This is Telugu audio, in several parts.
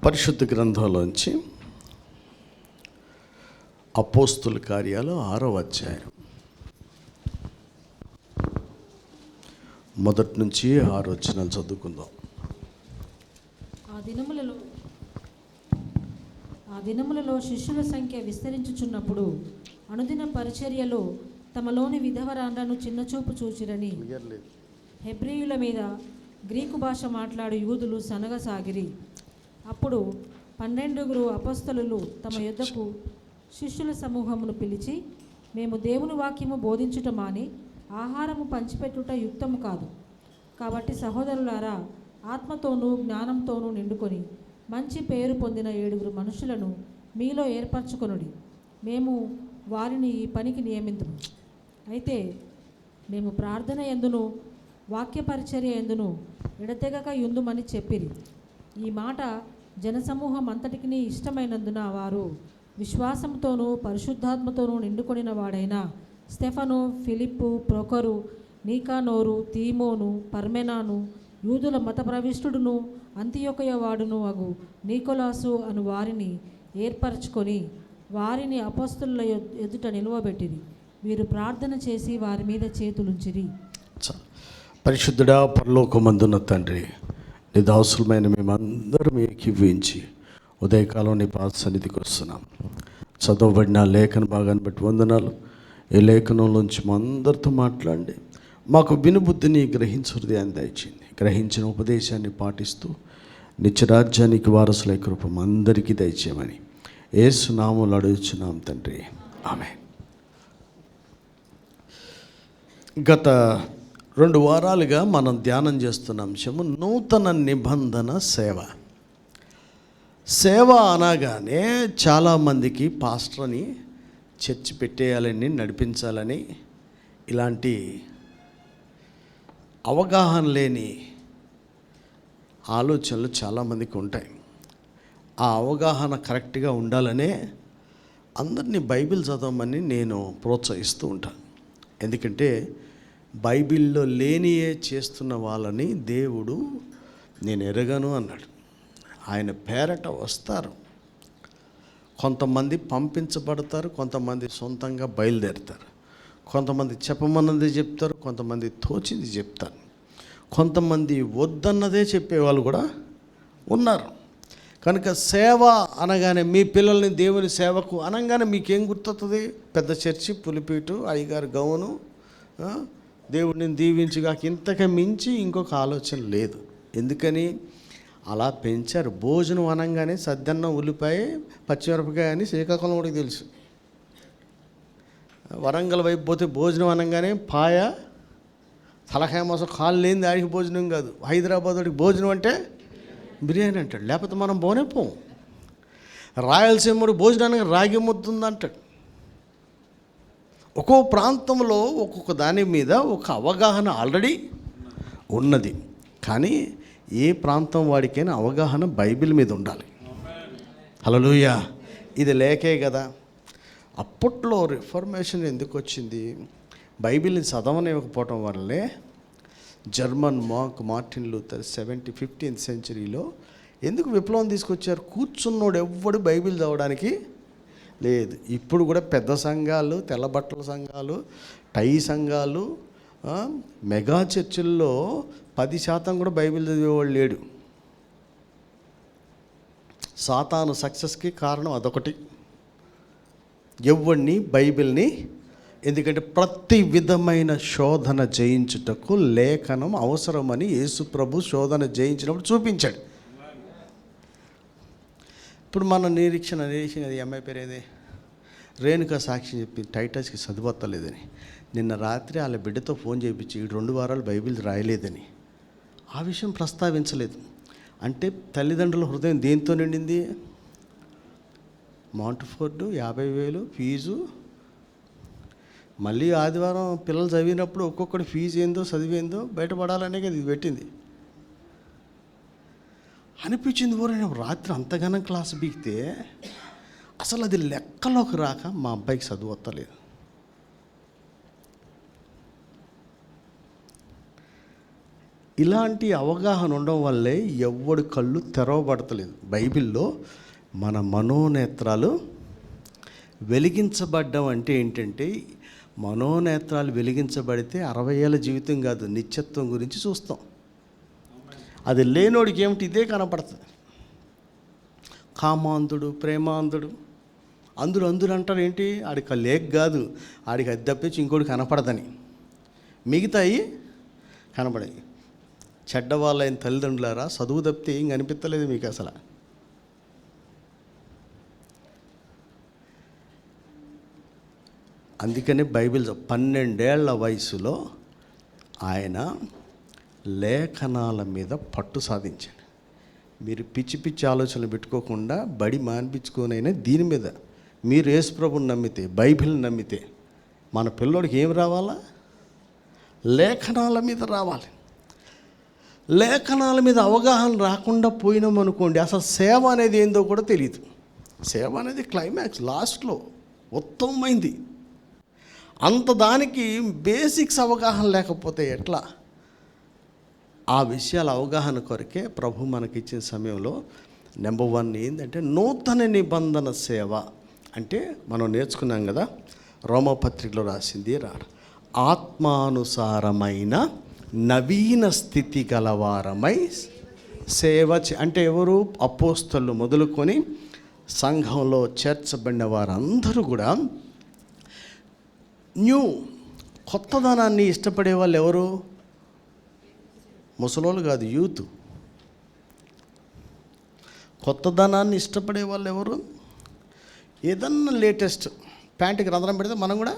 పరిశుద్ధ గ్రంథంలోంచి అపోస్తుల కార్యాలు 6వ అధ్యాయం మొదటి నుంచి 6 వచనాలు చదువుకుందాం. ఆ దినములలో శిష్యుల సంఖ్య విస్తరించుచున్నప్పుడు అనుదిన పరిచర్యలో తమలోని విధవరాండ్రను చిన్నచూపు చూచిరని హెబ్రీయుల మీద గ్రీకు భాష మాట్లాడు యూదులు సనగసాగిరి. అప్పుడు 12 అపొస్తలులు తమ యొద్దకు శిష్యుల సమూహమును పిలిచి, మేము దేవుని వాక్యము బోధించుట మాని ఆహారము పంచిపెట్టుట యుక్తము కాదు. కాబట్టి సహోదరులారా, ఆత్మతోనూ జ్ఞానంతోనూ నిండుకొని మంచి పేరు పొందిన 7 మనుషులను మీలో ఏర్పరచుకొనుడి. మేము వారిని ఈ పనికి నియమింతుము. అయితే మేము ప్రార్థన యందును వాక్య పరిచర్య యందును ఎడతెగక యుందుమని చెప్పిరి. ఈ మాట జనసమూహం అంతటికి ఇష్టమైనందున వారు విశ్వాసంతోనూ పరిశుద్ధాత్మతోనూ నిండుకొనిన వాడైన స్టెఫను, ఫిలిప్పు, ప్రొకరు, నీకానోరు, తీమోను, పర్మెనాను, యూదుల మత ప్రవిష్టుడును అంతియొకయ వాడును అగు నీకొలాసు అను వారిని ఏర్పరచుకొని వారిని అపొస్తలుల ఎదుట నిలువబెట్టిరి. వీరు ప్రార్థన చేసి వారి మీద చేతులుంచిరి. పరిశుద్ధుడా, పరలోకమందున్న తండ్రి, నీ దాసులమైన మేమందరం ఏకీవించి ఉదయకాలం నీ పాద సన్నిధికి వస్తున్నాం. చదవబడిన లేఖన భాగాన్ని బట్టి వందనాలు. ఈ లేఖనంలోంచి మా అందరితో మాట్లాడి మాకు వినుబుద్ధిని గ్రహించు హృదయాన్ని దయచేయండి. గ్రహించిన ఉపదేశాన్ని పాటిస్తూ నిత్యరాజ్యానికి వారసులై కృప అందరికీ దయచేయమని యేసు నామములో అడుగుచున్నాం తండ్రి, ఆమేన్. గత 2 వారాలుగా మనం ధ్యానం చేస్తున్న అంశము నూతన నిబంధన సేవ. సేవ అనగానే చాలామందికి పాస్టర్ని చర్చి పెట్టేయాలని, నడిపించాలని ఇలాంటి అవగాహన లేని ఆలోచనలు చాలామందికి ఉంటాయి. ఆ అవగాహన కరెక్ట్గా ఉండాలనే అందరినీ బైబిల్ చదవమని నేను ప్రోత్సహిస్తూ ఉంటాను. ఎందుకంటే బైబిల్లో లేనియే చేస్తున్న వాళ్ళని దేవుడు నేను ఎరగను అన్నాడు. ఆయన పేరట వస్తారు. కొంతమంది పంపించబడతారు, కొంతమంది సొంతంగా బయలుదేరుతారు. కొంతమంది చెప్పమన్నది చెప్తారు, కొంతమంది తోచింది చెప్తారు, కొంతమంది వద్దన్నదే చెప్పేవాళ్ళు కూడా ఉన్నారు. కనుక సేవ అనగానే మీ పిల్లల్ని దేవుని సేవకు అనగానే మీకేం గుర్తొస్తుంది? పెద్ద చర్చి, పులిపీటు, అయ్యగారు గౌను, దేవుడిని దీవించుగాక, ఇంతకు మించి ఇంకొక ఆలోచన లేదు. ఎందుకని అలా పెంచారు. భోజనం అనగానే సద్దన్నం, ఉల్లిపాయ, పచ్చిమిరపకాయ అని శ్రీకాకుళం కూడా తెలుసు. వరంగల్ వైపు పోతే భోజనం అనగానే పాయ, తలకాయ మోసం, కాళ్ళు లేనిది ఆడికి భోజనం కాదు. హైదరాబాద్ వాడికి భోజనం అంటే బిర్యానీ అంటాడు, లేకపోతే మనం పోనే పోం. రాయలసీమడు భోజనానికి రాగి ముద్దుంది అంటాడు. ఒక్కో ప్రాంతంలో ఒక్కొక్క దాని మీద ఒక అవగాహన ఆల్రెడీ ఉన్నది. కానీ ఏ ప్రాంతం వాడికైనా అవగాహన బైబిల్ మీద ఉండాలి. హల్లెలూయా. ఇది లేకే కదా. అప్పట్లో రిఫర్మేషన్ ఎందుకు వచ్చింది? బైబిల్ని చదవనివ్వకపోవటం వల్లే German monk Martin Luther 15th centuryలో ఎందుకు విప్లవం తీసుకొచ్చారు? కూర్చున్నోడు ఎవ్వడు బైబిల్ చదవడానికి లేదు. ఇప్పుడు కూడా పెద్ద సంఘాలు, తెల్లబట్టల సంఘాలు, టై సంఘాలు, మెగా చర్చిల్లో 10% కూడా బైబిల్ చదివేవాళ్ళు లేడు. సాతాను సక్సెస్కి కారణం అదొకటి. ఎవరిని బైబిల్ని, ఎందుకంటే ప్రతి విధమైన శోధన జయించుటకు లేఖనం అవసరమని యేసు ప్రభు శోధన జయించినప్పుడు చూపించాడు. ఇప్పుడు మన నిరీక్షణ అది అమ్మాయి పేరేది, రేణుకా సాక్షి చెప్పి టైటస్కి చదువుతలేదని, నిన్న రాత్రి వాళ్ళ బిడ్డతో ఫోన్ చేయించి 2 వారాలు బైబిల్ రాయలేదని ఆ విషయం ప్రస్తావించలేదు. అంటే తల్లిదండ్రుల హృదయం దేంతో నిండింది? మాంటిఫోర్డు 50,000 ఫీజు, మళ్ళీ ఆదివారం పిల్లలు చదివినప్పుడు ఒక్కొక్కటి ఫీజు ఏందో చదివేందో బయటపడాలనే కదా ఇది పెట్టింది అనిపించింది. నేను రాత్రి అంతగానం క్లాస్ బీగితే అసలు అది లెక్కలోకి రాక మా అబ్బాయికి చదువు వస్తలేదు. ఇలాంటి అవగాహన ఉండడం వల్లే ఎవడి కళ్ళు తెరవబడతలేదు. బైబిల్లో మన మనోనేత్రాలు వెలిగించబడ్డం అంటే ఏంటంటే, మనోనేత్రాలు వెలిగించబడితే 60 ఏళ్ళ జీవితం కాదు, నిత్యత్వం గురించి చూస్తాం. అది లేనోడికి ఏమిటి ఇదే కనపడుతుంది. కామాంధుడు, ప్రేమాంధుడు, అందుడు అంటారు ఏంటి, ఆడికి లేక్ కాదు, ఆడికి అది తప్పించి ఇంకోటి కనపడదని. మిగతాయి కనపడాయి. చెడ్డవాళ్ళైన తల్లిదండ్రులారా, చదువు తప్పితే ఏం కనిపించలేదు మీకు అసలు. అందుకని బైబిల్ 12 ఏళ్ల వయసులో ఆయన లేఖనాల మీద పట్టు సాధించాడు. మీరు పిచ్చి పిచ్చి ఆలోచనలు పెట్టుకోకుండా బడి మాన్పించుకోనైనా దీని మీద మీరు యేసుప్రభుని నమ్మితే, బైబిల్ని నమ్మితే మన పిల్లోడికి ఏం రావాలా? లేఖనాల మీద రావాలి. లేఖనాల మీద అవగాహన రాకుండా పోయినాం అనుకోండి, అసలు సేవ అనేది ఏందో కూడా తెలియదు. సేవ అనేది క్లైమాక్స్, లాస్ట్లో ఉత్తమమైంది. అంత దానికి బేసిక్స్ అవగాహన లేకపోతే ఎట్లా? ఆ విషయాల అవగాహన కొరకే ప్రభు మనకిచ్చిన సమయంలో నెంబర్ 1 ఏంటంటే నూతన నిబంధన సేవ. అంటే మనం నేర్చుకున్నాం కదా, రోమపత్రికలో రాసింది ఆత్మానుసారమైన నవీన స్థితి గలవారమై సేవ అంటే ఎవరు? అపోస్తలు మొదలుకొని సంఘంలో చేర్చబడిన వారందరూ కూడా కొత్తదనాన్ని ఇష్టపడే వాళ్ళు ఎవరు? ముసలోళ్ళు కాదు, యూత్. కొత్తదనాన్ని ఇష్టపడే వాళ్ళు ఎవరు? ఏదన్నా లేటెస్ట్ ప్యాంటుకి రంధ్రం పెడితే మనం కూడా,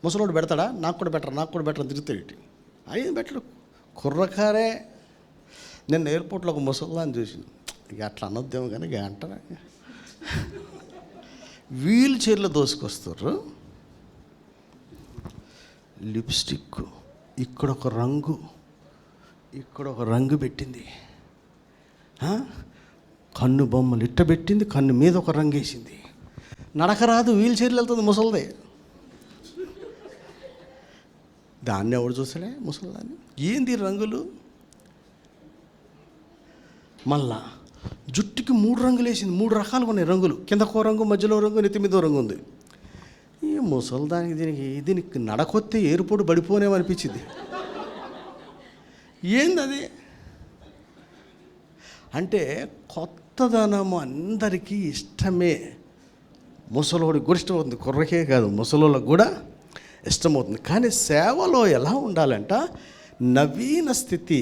ముసలోడు పెడతాడా? నాకు కూడా బెటర్ తిరుగుతాడు. అయ్యేది బెటర్ కుర్రకారే. నేను ఎయిర్పోర్ట్లో ఒక ముసల్దాన్ని చూసిన, ఇక అట్లా అనొద్దేమో కానీ ఇక అంటారా, వీల్ చైర్లో దోసుకొస్తారు. లిప్స్టిక్ ఇక్కడ ఒక రంగు పెట్టింది, కన్ను బొమ్మలు ఇట్ట పెట్టింది, కన్ను మీద ఒక రంగు వేసింది. నడక రాదు, వీల్ చైర్లో వెళ్తుంది ముసలిదే. దాన్ని ఎవడు చూసాడే? ముసలిదాన్ని. ఏంది రంగులు? మళ్ళా జుట్టుకి 3 రంగులు వేసింది. 3 రకాలుగా ఉన్నాయి రంగులు. కిందకో రంగు, మధ్యలో రంగు, నెత్తి మీదో రంగు ఉంది. ఈ ముసలిదానికి దీనికి నడకొత్తే ఎయిర్పోర్ట్ పడిపోనేమనిపించింది. ఏంది అది? అంటే కొత్తదనము అందరికీ ఇష్టమే. ముసలోడికి కూడా ఇష్టమవుతుంది, కుర్రకే కాదు ముసలోళ్ళకి కూడా ఇష్టమవుతుంది. కానీ సేవలో ఎలా ఉండాలంట? నవీన స్థితి,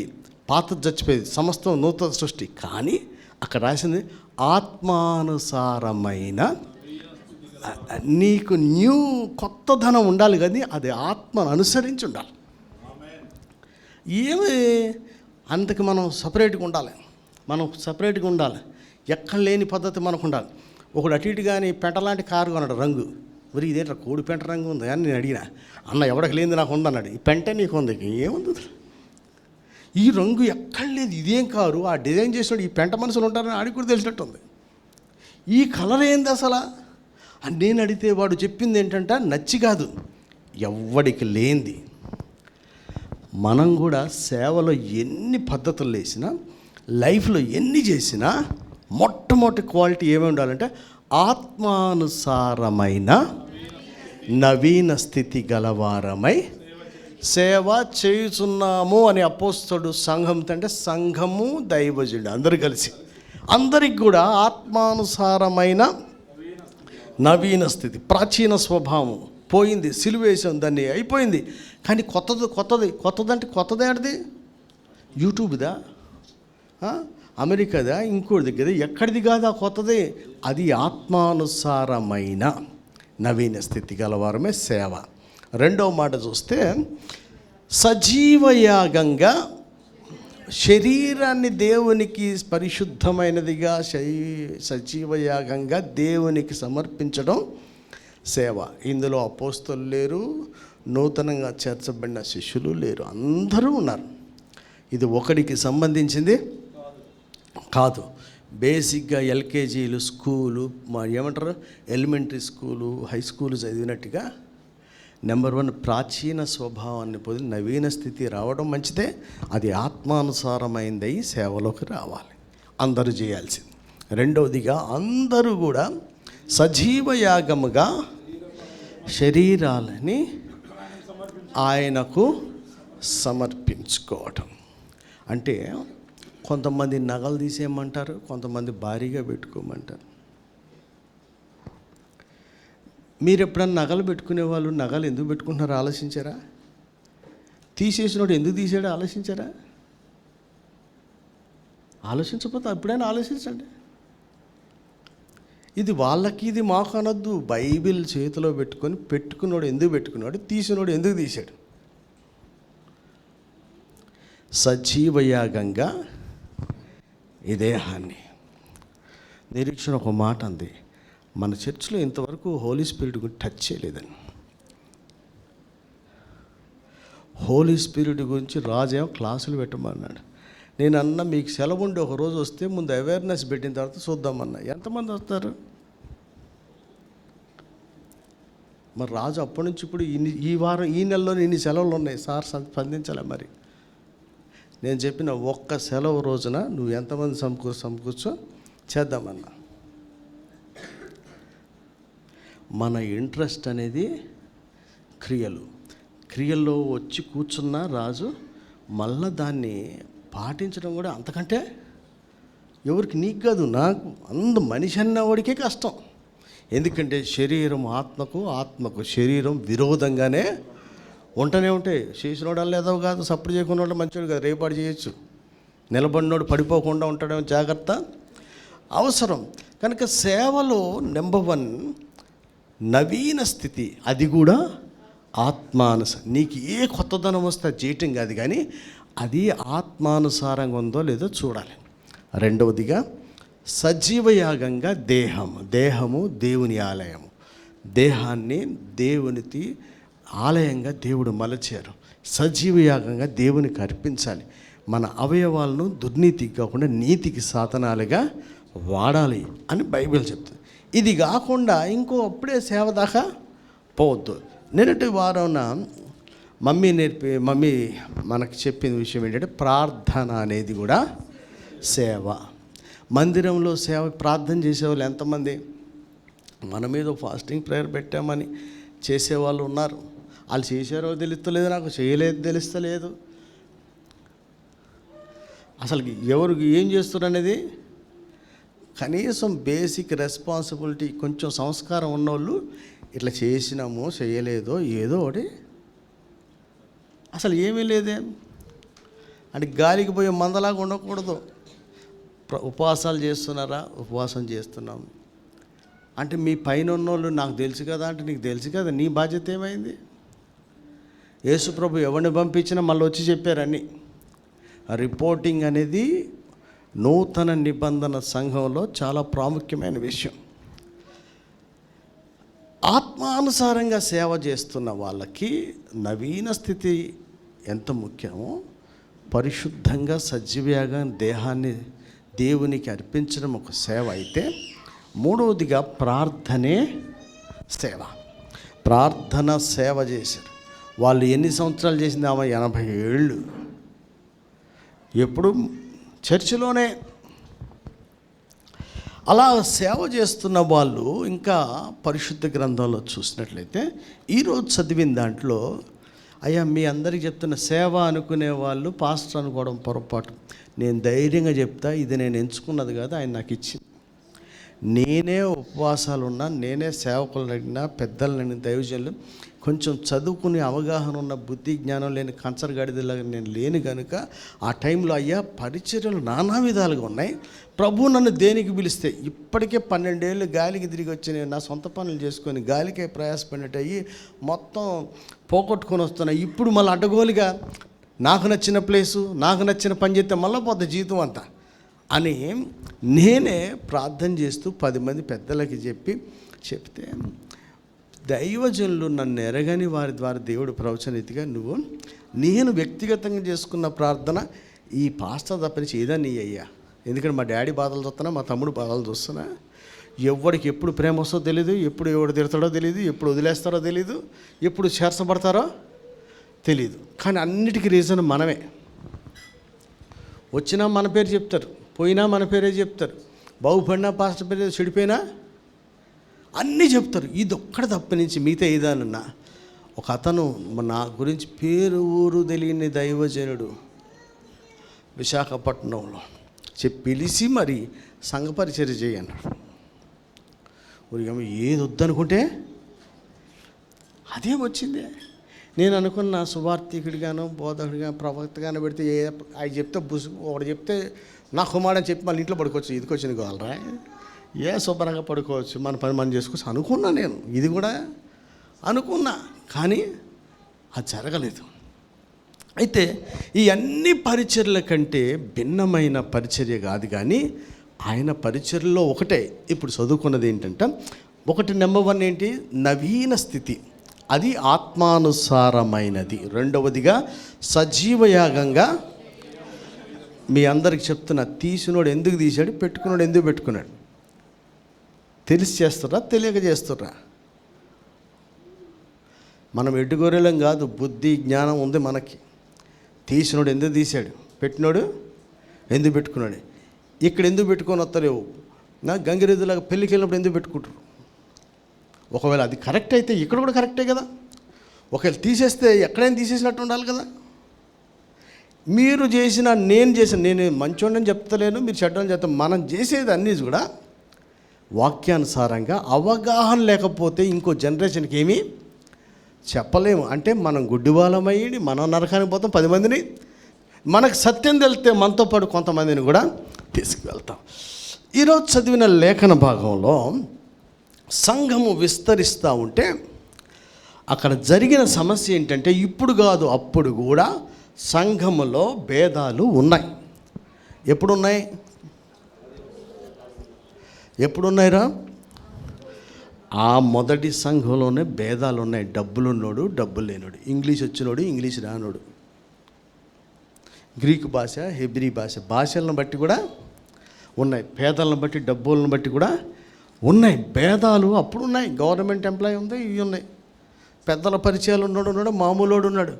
పాత చచ్చిపోయేది, సమస్తం నూతన సృష్టి. కానీ అక్కడ రాసింది ఆత్మానుసారమైన, నీకు కొత్తదనం ఉండాలి కానీ అది ఆత్మను అనుసరించి ఉండాలి. ఏమి అంతకు మనం సపరేట్గా ఉండాలి. ఎక్కడ లేని పద్ధతి మనకు ఉండాలి. ఒకడు అటు ఇటు కానీ పెంట లాంటి కారు కొన్నాడు, రంగు మరి ఇదేంట్రా కోడి పెంట రంగు ఉంది అని నేను అడిగిన. అన్న ఎవరికి లేనిది నాకు ఉందన్నాడు. ఈ పెంటే నీకు ఉంది, ఏముంది ఈ రంగు ఎక్కడ లేదు, ఇదేం కారు? ఆ డిజైన్ చేసినాడు ఈ పెంట మనుషులు ఉంటారని ఆడికి కూడా తెలిసినట్టుంది. ఈ కలర్ ఏంది అసలు అని నేను అడిగితే వాడు చెప్పింది ఏంటంటే నచ్చి కాదు, ఎవ్వడికి లేనిది. మనం కూడా సేవలో ఎన్ని పద్ధతులు వేసినా, లైఫ్లో ఎన్ని చేసినా మొట్టమొదటి క్వాలిటీ ఏమై ఉండాలంటే ఆత్మానుసారమైన నవీన స్థితి గలవారమై సేవ చేయుచున్నాము అని అపోస్తలుడు సంఘంతో, అంటే సంఘము దైవజనుడు అందరూ కలిసి, అందరికి కూడా ఆత్మానుసారమైన నవీన స్థితి. ప్రాచీన స్వభావం పోయింది, సిలువేసాం దాన్ని, అయిపోయింది. కానీ కొత్తది ఆడిది యూట్యూబ్దా, అమెరికాదా, ఇంకోటి దగ్గర, ఎక్కడిది కాదు ఆ కొత్తది. అది ఆత్మానుసారమైన నవీన స్థితి గలవారమే సేవ. రెండవ మాట చూస్తే సజీవయాగంగా శరీరాన్ని దేవునికి పరిశుద్ధమైనదిగా సజీవయాగంగా దేవునికి సమర్పించడం సేవ. ఇందులో అపోస్తలు లేరు, నూతనంగా చేర్చబడిన శిష్యులు లేరు, అందరూ ఉన్నారు. ఇది ఒకడికి సంబంధించింది కాదు. బేసిక్గా ఎల్కేజీలు, స్కూలు, ఏమంటారు, ఎలిమెంటరీ స్కూలు, హై స్కూలు చదివినట్టుగా నెంబర్ 1, ప్రాచీన స్వభావాన్ని పొంది నవీన స్థితి రావడం మంచిదే. అది ఆత్మానుసారమైందై సేవలోకి రావాలి, అందరూ చేయాల్సింది. రెండవదిగా అందరూ కూడా సజీవ యాగముగా శరీరాలని ఆయనకు సమర్పించుకోవటం. అంటే కొంతమంది నగలు తీసేయమంటారు, కొంతమంది భారీగా పెట్టుకోమంటారు. మీరు ఎప్పుడన్నా నగలు పెట్టుకునే వాళ్ళు నగలు ఎందుకు పెట్టుకుంటున్నారో ఆలోచించారా? తీసేసినోడు ఎందుకు తీసాడో ఆలోచించారా? ఆలోచించకపోతే ఎప్పుడైనా ఆలోచించండి. ఇది వాళ్ళకి ఇది మాకు అనొద్దు. బైబిల్ చేతిలో పెట్టుకున్నాడు ఎందుకు పెట్టుకున్నాడు, తీసినోడు ఎందుకు తీశాడు. సజీవయాగంగా ఈ దేహాన్ని. నిరీక్షణ ఒక మాట అంది, మన చర్చిలో ఇంతవరకు హోలీ స్పిరిట్ గురించి టచ్ చేయలేదని. హోలీ స్పిరిట్ గురించి రాజేమో క్లాసులు పెట్టమన్నాడు. నేను అన్న మీకు సెలవు ఉండి ఒకరోజు వస్తే ముందు అవేర్నెస్ పెట్టిన తర్వాత చూద్దామన్నా. ఎంతమంది వస్తారు? మరి రాజు అప్పటి నుంచి ఇప్పుడు ఈ వారం ఈ నెలలోనే ఇన్ని సెలవులు ఉన్నాయి సార్, స్పందించాలి. మరి నేను చెప్పిన ఒక్క సెలవు రోజున నువ్వు ఎంతమంది సమకూర్చో చేద్దామన్నా. మన ఇంట్రెస్ట్ అనేది క్రియల్లో వచ్చి కూర్చున్న రాజు మళ్ళా దాన్ని పాటించడం కూడా అంతకంటే ఎవరికి, నీకు కాదు నాకు, మనిషి అన్నవాడికే కష్టం. ఎందుకంటే శరీరం ఆత్మకు శరీరం విరోధంగానే ఉంటూనే ఉంటాయి. చేసినోడు లేదో కాదు, సప్పుడు చేయకుండా మంచివాడు కాదు, రేపాడు చేయొచ్చు. నిలబడినోడు పడిపోకుండా ఉండడం జాగ్రత్త అవసరం. కనుక సేవలో నెంబర్ 1 నవీన స్థితి, అది కూడా నీకు ఏ కొత్తదనం వస్తే చేయటం కాదు, కానీ అది ఆత్మానుసారంగా ఉందో లేదో చూడాలి. రెండవదిగా సజీవయాగంగా దేహము దేవుని ఆలయము. దేహాన్ని దేవునికి ఆలయంగా దేవుడు మలచారు. సజీవయాగంగా దేవునికి అర్పించాలి. మన అవయవాలను దుర్నీతికి కాకుండా నీతికి సాధనాలుగా వాడాలి అని బైబిల్ చెప్తుంది. ఇది కాకుండా అప్పుడే సేవ దాకా పోవద్దు. నిన్నటి వారం మమ్మీ మనకు చెప్పిన విషయం ఏంటంటే ప్రార్థన అనేది కూడా సేవ. మందిరంలో సేవ, ప్రార్థన చేసేవాళ్ళు ఎంతమంది? మన మీద ఫాస్టింగ్ ప్రేయర్ పెట్టామని చేసేవాళ్ళు ఉన్నారు. వాళ్ళు చేశారో తెలుస్తలేదు, నాకు చేయలేదు తెలుస్తలేదు. అసలు ఎవరు ఏం చేస్తారు అనేది కనీసం బేసిక్ రెస్పాన్సిబిలిటీ, కొంచెం సంస్కారం ఉన్నోళ్ళు ఇట్లా చేసినామో చేయలేదో ఏదో ఒకటి, అసలు ఏమీ లేదే అంటే గాలికి పోయే మందలాగా ఉండకూడదు. ఉపవాసాలు చేస్తున్నారా? ఉపవాసం చేస్తున్నాం అంటే మీ పైన ఉన్నోళ్ళు నాకు తెలుసు కదా అంటే నీకు తెలుసు కదా, నీ బాధ్యత ఏమైంది? యేసుప్రభు ఎవరిని పంపించినా మళ్ళీ వచ్చి చెప్పారని. రిపోర్టింగ్ అనేది నూతన నిబంధన సంఘంలో చాలా ప్రాముఖ్యమైన విషయం. ఆత్మానుసారంగా సేవ చేస్తున్న వాళ్ళకి నవీన స్థితి ఎంత ముఖ్యమో, పరిశుద్ధంగా సజీవంగా దేహాన్ని దేవునికి అర్పించడం ఒక సేవ అయితే, మూడవదిగా ప్రార్థనే సేవ. ప్రార్థన సేవ చేశారు. వాళ్ళు ఎన్ని సంవత్సరాలు చేసింది? ఆమె 80 ఏళ్ళు. ఎప్పుడు చర్చిలోనే. అలా సేవ చేస్తున్న వాళ్ళు ఇంకా పరిశుద్ధ గ్రంథంలో చూసినట్లయితే ఈరోజు చదివిన దాంట్లో, అయ్యా మీ అందరికీ చెప్తున్న సేవ అనుకునే వాళ్ళు పాస్టర్ అనుకోవడం పొరపాటు. నేను ధైర్యంగా చెప్తా, ఇది నేను ఎంచుకున్నది కాదు, ఆయన నాకు ఇచ్చింది. నేనే ఉపవాసాలు ఉన్నా, నేనే సేవకులను అడిగినా, పెద్దలని, దైవజనులు కొంచెం చదువుకునే అవగాహన ఉన్న, బుద్ధి జ్ఞానం లేని కంచరగాడిదలాగా నేను లేని కనుక ఆ టైంలో అయ్యా పరిచర్యలు నానా విధాలుగా ఉన్నాయి. ప్రభు నన్ను దేనికి పిలిస్తే, ఇప్పటికే 12 ఏళ్ళు గాలికి తిరిగి వచ్చి నేను నా సొంత పనులు చేసుకొని గాలికే ప్రయాసపడినట్టు అయ్యి మొత్తం పోగొట్టుకొని వస్తున్నా. ఇప్పుడు మళ్ళీ అడ్డగోలుగా నాకు నచ్చిన ప్లేసు, నాకు నచ్చిన పని చేస్తే మళ్ళీ పోతే జీవితం అంతా అని నేనే ప్రార్థన చేస్తూ 10 మంది పెద్దలకి చెప్తే దైవజనులు నన్ను ఎరగని వారి ద్వారా దేవుడు ప్రవచనరీతిగా నేను వ్యక్తిగతంగా చేసుకున్న ప్రార్థన, ఈ పాస్టర్ తప్పనిచ్చి ఏదా నీ అయ్యా, ఎందుకంటే మా డాడీ బాధలు చూస్తున్నా, మా తమ్ముడు బాధలు చూస్తున్నా, ఎవడికి ఎప్పుడు ప్రేమ వస్తుందో తెలియదు, ఎప్పుడు ఎవడు తిడతాడో తెలియదు, ఎప్పుడు వదిలేస్తారో తెలియదు, ఎప్పుడు చేర్చబడతారో తెలియదు. కానీ అన్నిటికీ రీజన్ మనమే. వచ్చినా మన పేరు చెప్తారు, పోయినా మన పేరే చెప్తారు, బాగుపడినా పాస్టర్ పేరు, చెడిపోయినా అన్నీ చెప్తారు. ఇది ఒక్కటి తప్ప నుంచి మిగతా ఏదానన్నా. ఒక అతను నా గురించి పేరు ఊరు తెలియని దైవజనుడు విశాఖపట్నంలో పిలిచి మరి సంఘ పరిచర్య చేయి అన్నాడు. ఊరికేమో ఏది వద్దనుకుంటే అదే వచ్చిందే. నేను అనుకున్న సువార్థికుడిగానో బోధకుడిగా ప్రవక్తగానో పెడితే అవి చెప్తే ఒకటి చెప్తే నా కుమారుడని చెప్పి మళ్ళీ ఇంట్లో పడుకోవచ్చు, ఇదికి వచ్చింది కావాలరా, శుభ్రంగా పడుకోవచ్చు, మన పని మనం చేసుకోవచ్చు అనుకున్నా. నేను ఇది కూడా అనుకున్నా, కానీ అది జరగలేదు. అయితే ఈ అన్ని పరిచర్యల కంటే భిన్నమైన పరిచర్య కాదు, కానీ ఆయన పరిచర్యలో ఒకటే ఇప్పుడు చదువుకున్నది ఏంటంటే, ఒకటి నెంబర్ 1 ఏంటి, నవీన స్థితి, అది ఆత్మానుసారమైనది. రెండవదిగా సజీవయాగంగా. మీ అందరికి చెప్తున్నా, తీసినోడు ఎందుకు తీశాడు, పెట్టుకున్నాడు ఎందుకు పెట్టుకున్నాడు, తెలిసి చేస్తారా తెలియక చేస్తుర్రా? మనం ఎడ్డుగొర్రెలం కాదు, బుద్ధి జ్ఞానం ఉంది మనకి. తీసినోడు ఎందుకు తీశాడు, పెట్టినోడు ఎందుకు పెట్టుకున్నాడు. ఇక్కడ ఎందుకు పెట్టుకొని వస్తలేవు, నా గంగిరెద్దులాగా పెళ్ళికి వెళ్ళినప్పుడు ఎందుకు పెట్టుకుంటారు? ఒకవేళ అది కరెక్ట్ అయితే ఇక్కడ కూడా కరెక్టే కదా. ఒకవేళ తీసేస్తే ఎక్కడైనా తీసేసినట్టు ఉండాలి కదా. మీరు చేసిన నేను మంచోడని చెప్తలేను, మీరు చెడ్డని చెప్తాను. మనం చేసేది అన్నీ కూడా వాక్యానుసారంగా అవగాహన లేకపోతే ఇంకో జనరేషన్కి ఏమీ చెప్పలేము. అంటే మనం గుడ్డివాళ్ళమయ్యి మనం నరకానికి పోతాం, 10 మందిని. మనకు సత్యం తెలిస్తే మనతో పాటు కొంతమందిని కూడా తీసుకువెళ్తాం. ఈరోజు చదివిన లేఖన భాగంలో సంఘము విస్తరిస్తూ ఉంటే అక్కడ జరిగిన సమస్య ఏంటంటే, ఇప్పుడు కాదు అప్పుడు కూడా సంఘములో భేదాలు ఉన్నాయి. ఎప్పుడున్నాయిరా? ఆ మొదటి సంఘంలోనే భేదాలు ఉన్నాయి. డబ్బులున్నోడు, డబ్బులు లేనోడు, ఇంగ్లీష్ వచ్చినోడు, ఇంగ్లీష్ రానోడు, గ్రీకు భాష, హెబ్రీ భాషలను బట్టి కూడా ఉన్నాయి. పేదలను బట్టి, డబ్బులను బట్టి కూడా ఉన్నాయి. భేదాలు అప్పుడు ఉన్నాయి. గవర్నమెంట్ ఎంప్లాయీ ఉంది, ఇవి ఉన్నాయి. పెద్దల పరిచయాలు ఉన్నాడు, మామూలుడు ఉన్నాడు.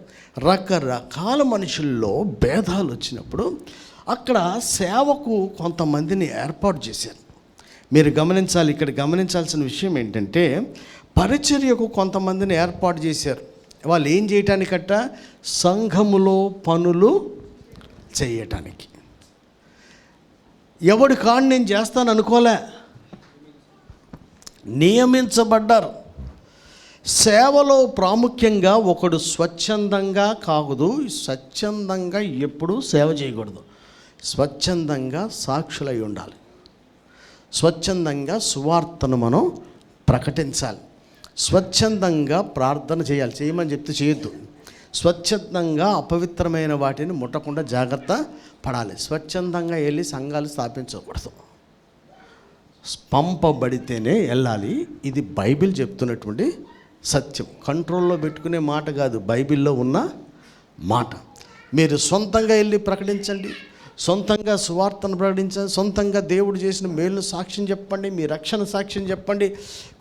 రకరకాల మనుషుల్లో భేదాలు వచ్చినప్పుడు అక్కడ సేవకు కొంతమందిని ఏర్పాటు చేశారు. మీరు గమనించాలి, ఇక్కడ గమనించాల్సిన విషయం ఏంటంటే, పరిచర్యకు కొంతమందిని ఏర్పాటు చేశారు. వాళ్ళు ఏం చేయటానికట, సంఘములో పనులు చేయటానికి. ఎవడి కాడు నేను చేస్తాను అనుకోలే, నియమించబడ్డారు. సేవలో ప్రాముఖ్యంగా ఒకడు స్వచ్ఛందంగా కాదు, స్వచ్ఛందంగా ఎప్పుడూ సేవ చేయకూడదు. స్వచ్ఛందంగా సాక్షులై ఉండాలి. స్వచ్ఛందంగా సువార్తను మనం ప్రకటించాలి. స్వచ్ఛందంగా ప్రార్థన చేయాలి. చేయమని చెప్తే చేయొద్దు. స్వచ్ఛందంగా అపవిత్రమైన వాటిని ముట్టకుండా జాగ్రత్త పడాలి. స్వచ్ఛందంగా వెళ్ళి సంఘాలు స్థాపించకూడదు. పంపబడితేనే వెళ్ళాలి. ఇది బైబిల్ చెప్తున్నటువంటి సత్యం. కంట్రోల్లో పెట్టుకునే మాట కాదు, బైబిల్లో ఉన్న మాట. మీరు సొంతంగా వెళ్ళి ప్రకటించండి, సొంతంగా సువార్తను ప్రకటించండి, సొంతంగా దేవుడు చేసిన మేలును సాక్ష్యం చెప్పండి, మీ రక్షణ సాక్ష్యం చెప్పండి,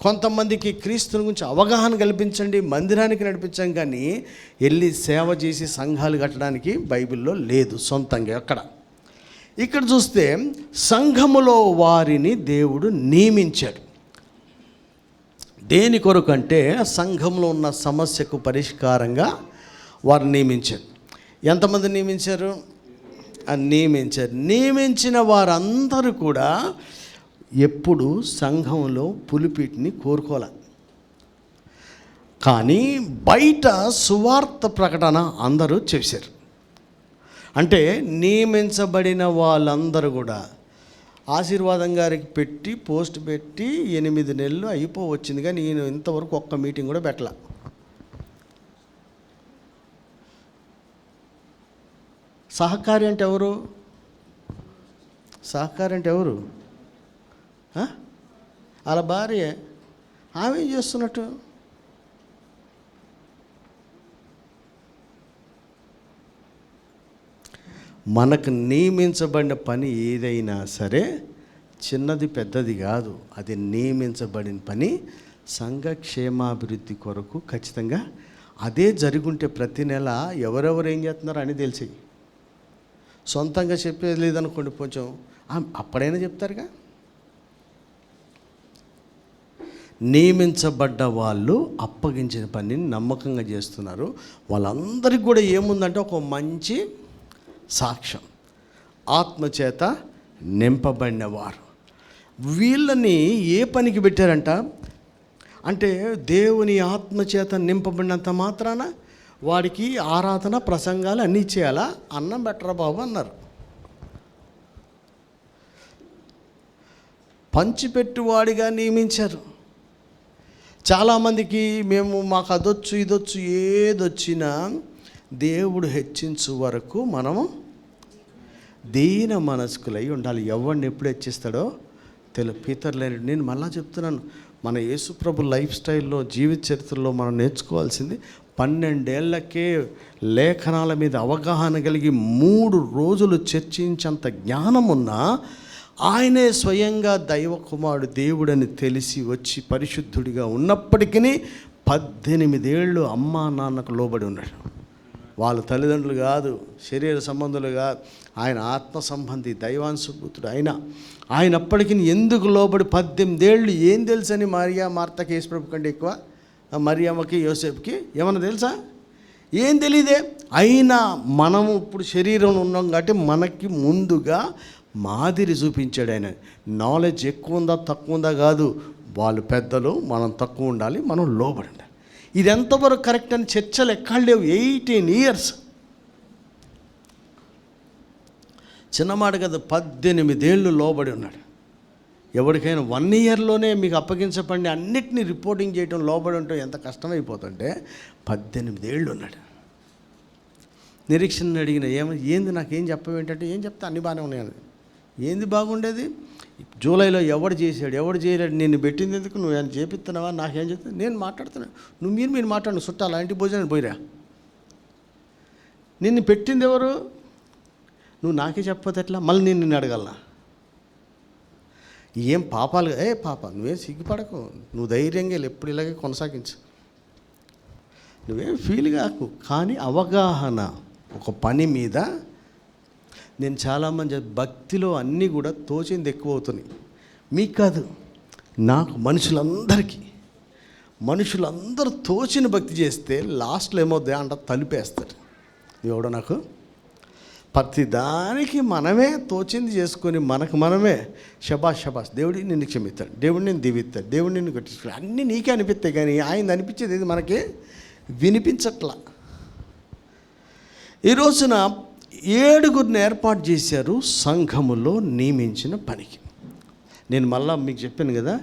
కొంతమందికి క్రీస్తుని గురించి అవగాహన కల్పించండి, మందిరానికి నడిపించండి. కానీ వెళ్ళి సేవ చేసి సంఘాలు కట్టడానికి బైబిల్లో లేదు. సొంతంగా ఎక్కడ. ఇక్కడ చూస్తే సంఘములో వారిని దేవుడు నియమించాడు. దేని కొరకు అంటే, సంఘంలో ఉన్న సమస్యకు పరిష్కారంగా వారు నియమించారు. ఎంతమంది నియమించారు? నియమించిన వారందరూ కూడా ఎప్పుడు సంఘంలో పులిపిటిని కోరుకోలే. కానీ బయట సువార్త ప్రకటన అందరూ చేశారు. అంటే నియమించబడిన వాళ్ళందరూ కూడా ఆశీర్వాదం గారికి పెట్టి పోస్ట్ పెట్టి 8 నెలలు అయిపోవచ్చింది, కానీ నేను ఇంతవరకు ఒక్క మీటింగ్ కూడా పెట్టలే. సహకారి అంటే ఎవరు? సహకారి అంటే ఎవరు? వాళ్ళ భార్య. ఆమె ఏం చేస్తున్నట్టు? మనకు నియమించబడిన పని ఏదైనా సరే చిన్నది పెద్దది కాదు, అది నియమించబడిన పని. సంఘ క్షేమాభివృద్ధి కొరకు ఖచ్చితంగా అదే జరుగుంటే ప్రతి నెల ఎవరెవరు ఏం చేస్తున్నారు అని తెలిసి, సొంతంగా చెప్పేది లేదనుకోండి, కొంచెం అప్పుడైనా చెప్తారుగా. నియమించబడ్డ వాళ్ళు అప్పగించిన పనిని నమ్మకంగా చేస్తున్నారు. వాళ్ళందరికీ కూడా ఏముందంటే ఒక మంచి సాక్ష్యం, ఆత్మచేత నింపబడినవారు. వీళ్ళని ఏ పనికి పెట్టారంట అంటే, దేవుని ఆత్మచేత నింపబడినంత మాత్రాన వాడికి ఆరాధన ప్రసంగాలు అన్నీ చేయాలా? అన్నం బెటరా బాబు అన్నారు. పంచిపెట్టువాడిగా నియమించారు. చాలామందికి మాకు అదొచ్చు ఇదొచ్చు, ఏదొచ్చినా దేవుడు హెచ్చించు వరకు మనము దీన మనస్కులై ఉండాలి. ఎవరిని ఎప్పుడు హెచ్చిస్తాడో పీతర్లేని. నేను మళ్ళా చెప్తున్నాను, మన యేసుప్రభు లైఫ్ స్టైల్లో, జీవిత చరిత్రలో మనం నేర్చుకోవాల్సింది, 12 ఏళ్లకే లేఖనాల మీద అవగాహన కలిగి 3 రోజులు చర్చించేంత జ్ఞానం ఉన్నా, ఆయనే స్వయంగా దైవ కుమారుడు దేవుడని తెలిసి వచ్చి పరిశుద్ధుడిగా ఉన్నప్పటికీ 18 ఏళ్ళు అమ్మా నాన్నకు లోబడి ఉన్నాడు. వాళ్ళ తల్లిదండ్రులు కాదు, శరీర సంబంధులు కాదు, ఆయన ఆత్మ సంబంధి దైవాంశభూతుడు. ఆయన అప్పటికి ఎందుకు లోబడి 18 ఏళ్ళు ఏం తెలుసని మరియా మార్తకి యేసుప్రభు కంటే ఎక్కువ మరియమ్మకి యోసేపుకి ఏమన్నా తెలుసా? ఏం తెలియదే. అయినా మనము ఇప్పుడు శరీరంలో ఉన్నాం కాబట్టి మనకి ముందుగా మాదిరి చూపించాడు ఆయన. నాలెడ్జ్ ఎక్కువ ఉందా తక్కువ ఉందా కాదు, వాళ్ళు పెద్దలు, మనం తక్కువ ఉండాలి, మనం లోబడి ఉండాలి. ఇది ఎంతవరకు కరెక్ట్ అని చర్చలు ఎక్కడ లేవు. 18 ఇయర్స్ చిన్నమాట కదా, 18 ఏళ్ళు లోబడి ఉన్నాడు. ఎవరికైనా 1 ఇయర్లోనే మీకు అప్పగించబడి అన్నిటినీ రిపోర్టింగ్ చేయడం, లోబడి ఉండటం ఎంత కష్టమైపోతుంటే 18 ఏళ్ళు ఉన్నాడు. నిరీక్షణ అడిగిన ఏంది నాకేం చెప్పవేంటంటే, ఏం చెప్తా అన్ని బాగానే ఉన్నాయని. ఏంది బాగుండేది? జూలైలో ఎవడు చేశాడు, ఎవడు చేయలేడు, నిన్ను పెట్టింది ఎందుకు, నువ్వు ఏమైనా చేపిస్తున్నావా, నాకేం చెప్తా, నేను మాట్లాడుతున్నాను, నువ్వు మీరు మాట్లాడు, చుట్టాలు ఇంటి భోజనాన్ని పోయిరా, నిన్ను పెట్టింది ఎవరు, నువ్వు నాకే చెప్పకపోతే ఎట్లా, మళ్ళీ నిన్ను అడగలనా? ఏం పాపాలు, పాప నువ్వేం సిగ్గుపడకు, నువ్వు ధైర్యంగా ఎప్పుడు ఇలాగే కొనసాగించు, నువ్వేం ఫీల్ కాకు. కానీ అవగాహన ఒక పని మీద, నేను చాలామంది భక్తిలో అన్నీ కూడా తోచింది ఎక్కువ అవుతున్నాయి. మీకు కాదు, నాకు, మనుషులందరూ తోచిన భక్తి చేస్తే లాస్ట్లో ఏమవుద్ది అంట, తలిపేస్తాడు. ఎవడో నాకు ప్రతి దానికి మనమే తోచింది చేసుకొని మనమే శబాష్ దేవుడి నిన్ను క్షమిస్తాడు, దేవుడు నిన్ను దీవిస్తాడు, దేవుడు నిన్ను కట్టిస్తాడు, అన్నీ నీకే అనిపిస్తాయి. కానీ ఆయన అనిపించేది ఇది మనకి వినిపించట్లా. ఈ రోజున 7గురిని ఏర్పాటు చేశారు సంఘములో నియమించిన పనికి. నేను మళ్ళా మీకు చెప్పాను కదా,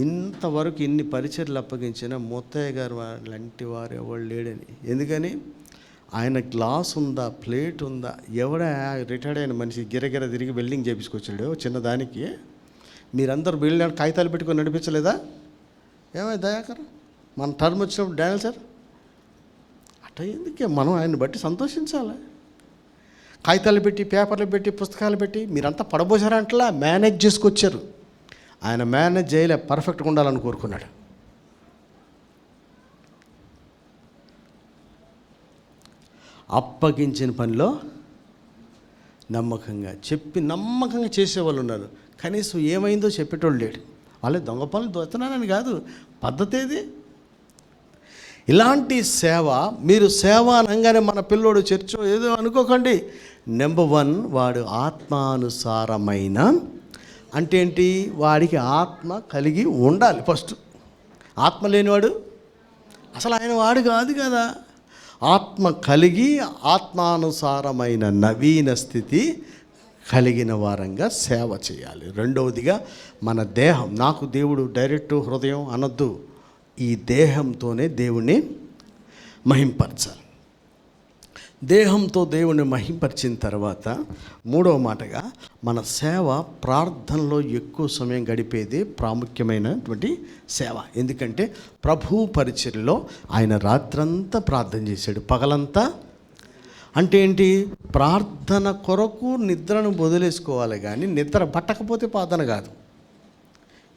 ఇంతవరకు ఇన్ని పరిచర్లు అప్పగించిన ముత్తయ్య గారు లాంటి వారు ఎవరు లేడని. ఎందుకని? ఆయన గ్లాస్ ఉందా, ప్లేట్ ఉందా, రిటైర్డ్ అయిన మనిషి గిరగిర తిరిగి వెల్డింగ్ చేపించుకొచ్చాడు చిన్నదానికి. మీరందరూ బిల్డింగ్ కాగితాలు పెట్టుకొని నడిపించలేదా? ఏమై దయాకర్, మన టర్మ్ వచ్చినప్పుడు డానియల్ సార్ అట్లా ఎందుకే, మనం ఆయన్ని బట్టి సంతోషించాలి. కాగితాలు పెట్టి, పేపర్లు పెట్టి, పుస్తకాలు పెట్టి మీరంతా పడబోసారంటలా మేనేజ్ చేసుకొచ్చారు. ఆయన మేనేజ్ చేయలే, పర్ఫెక్ట్గా ఉండాలని కోరుకున్నాడు. అప్పగించిన పనిలో నమ్మకంగా చేసేవాళ్ళు ఉన్నారు. కనీసం ఏమైందో చెప్పేటోళ్ళు లేడు. వాళ్ళే దొంగ పనులు దొరుకుతున్నానని కాదు, పద్ధతి ఏది? ఇలాంటి సేవ, మీరు సేవ అనగానే మన పిల్లోడు చర్చో ఏదో అనుకోకండి. నెంబర్ 1, వాడు ఆత్మానుసారమైన అంటే ఏంటి? వాడికి ఆత్మ కలిగి ఉండాలి. ఫస్ట్ ఆత్మ లేనివాడు అసలు ఆయన వాడు కాదు కదా. ఆత్మ కలిగి ఆత్మానుసారమైన నవీన స్థితి కలిగిన వారంగా సేవ చేయాలి. రెండవదిగా మన దేహం, నాకు దేవుడు డైరెక్ట్ హృదయం అనొద్దు, ఈ దేహంతోనే దేవుణ్ణి మహింపరచాలి. దేహంతో దేవుణ్ణి మహింపరిచిన తర్వాత మూడవ మాటగా మన సేవ ప్రార్థనలో ఎక్కువ సమయం గడిపేది ప్రాముఖ్యమైనటువంటి సేవ. ఎందుకంటే ప్రభు పరిచర్యలో ఆయన రాత్రంతా ప్రార్థన చేశాడు, పగలంతా అంటే ఏంటి? ప్రార్థన కొరకు నిద్రను వదిలేసుకోవాలి, కానీ నిద్ర పట్టకపోతే ప్రార్థన కాదు.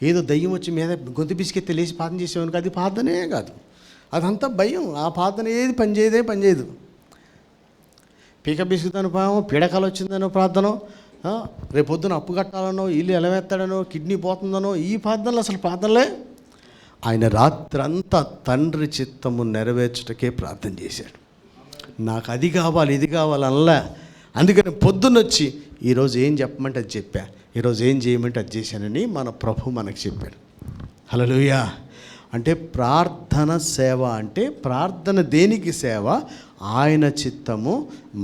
ఏదో దయ్యం వచ్చి మీద గొంతు పిసికెత్తి లేచి ప్రార్థన చేసేవానికి అది ప్రార్థనే కాదు, అదంతా భయం. ఆ ప్రార్థన ఏది పనిచేయదు. పీక బిసుకుతాను పాము, పీడకాలు వచ్చిందనో ప్రార్థన, రేపొద్దున అప్పు కట్టాలనో, ఇల్లు ఎలవేస్తాడనో, కిడ్నీ పోతుందనో, ఈ ప్రార్థనలు అసలు ప్రార్థనలే. ఆయన రాత్రంతా తండ్రి చిత్తము నెరవేర్చుటకే ప్రార్థన చేశాడు. నాకు అది కావాలి, ఇది కావాలి అనలా. అందుకని పొద్దున్నొచ్చి ఈరోజు ఏం చెప్పమంటే అది చెప్పా, ఈరోజు ఏం చేయమంటే అది చేశానని మన ప్రభు మనకు చెప్పాడు. హల్లెలూయా. అంటే ప్రార్థన సేవ అంటే ప్రార్థన దేనికి సేవ? ఆయన చిత్తము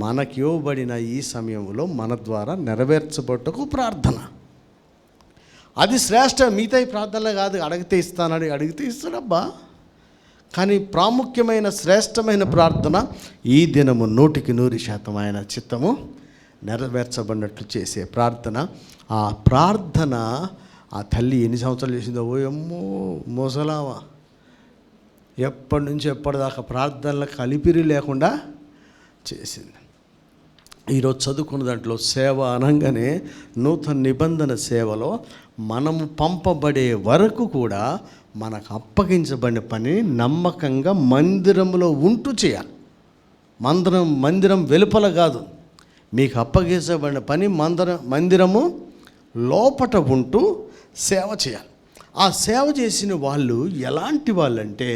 మనకి ఇవ్వబడిన ఈ సమయంలో మన ద్వారా నెరవేర్చబట్టుకు ప్రార్థన. అది శ్రేష్ట. మిగతా ప్రార్థనలే కాదు. అడిగితే ఇస్తానని అడిగితే ఇస్తాడబ్బా. కానీ ప్రాముఖ్యమైన శ్రేష్టమైన ప్రార్థన ఈ దినము 100% ఆయన చిత్తము నెరవేర్చబడినట్లు చేసే ప్రార్థన. ఆ ప్రార్థన ఆ తల్లి ఎన్ని సంవత్సరాలు చేసిందో, ఓయమ్మో మోసలావా, ఎప్పటి నుంచి ఎప్పటిదాకా ప్రార్థనలకు కలిపిరి లేకుండా చేసింది. ఈరోజు చదువుకున్న దాంట్లో సేవ అనగానే నూతన నిబంధన సేవలో మనము పంపబడే వరకు కూడా మనకు అప్పగించబడిన పని నమ్మకంగా మందిరంలో ఉంటూ చేయాలి. మందిరం వెలుపల కాదు. మీకు అప్పగించబడిన పని మందిరము లోపట ఉంటూ సేవ చేయాలి. ఆ సేవ చేసిన వాళ్ళు ఎలాంటి వాళ్ళంటే,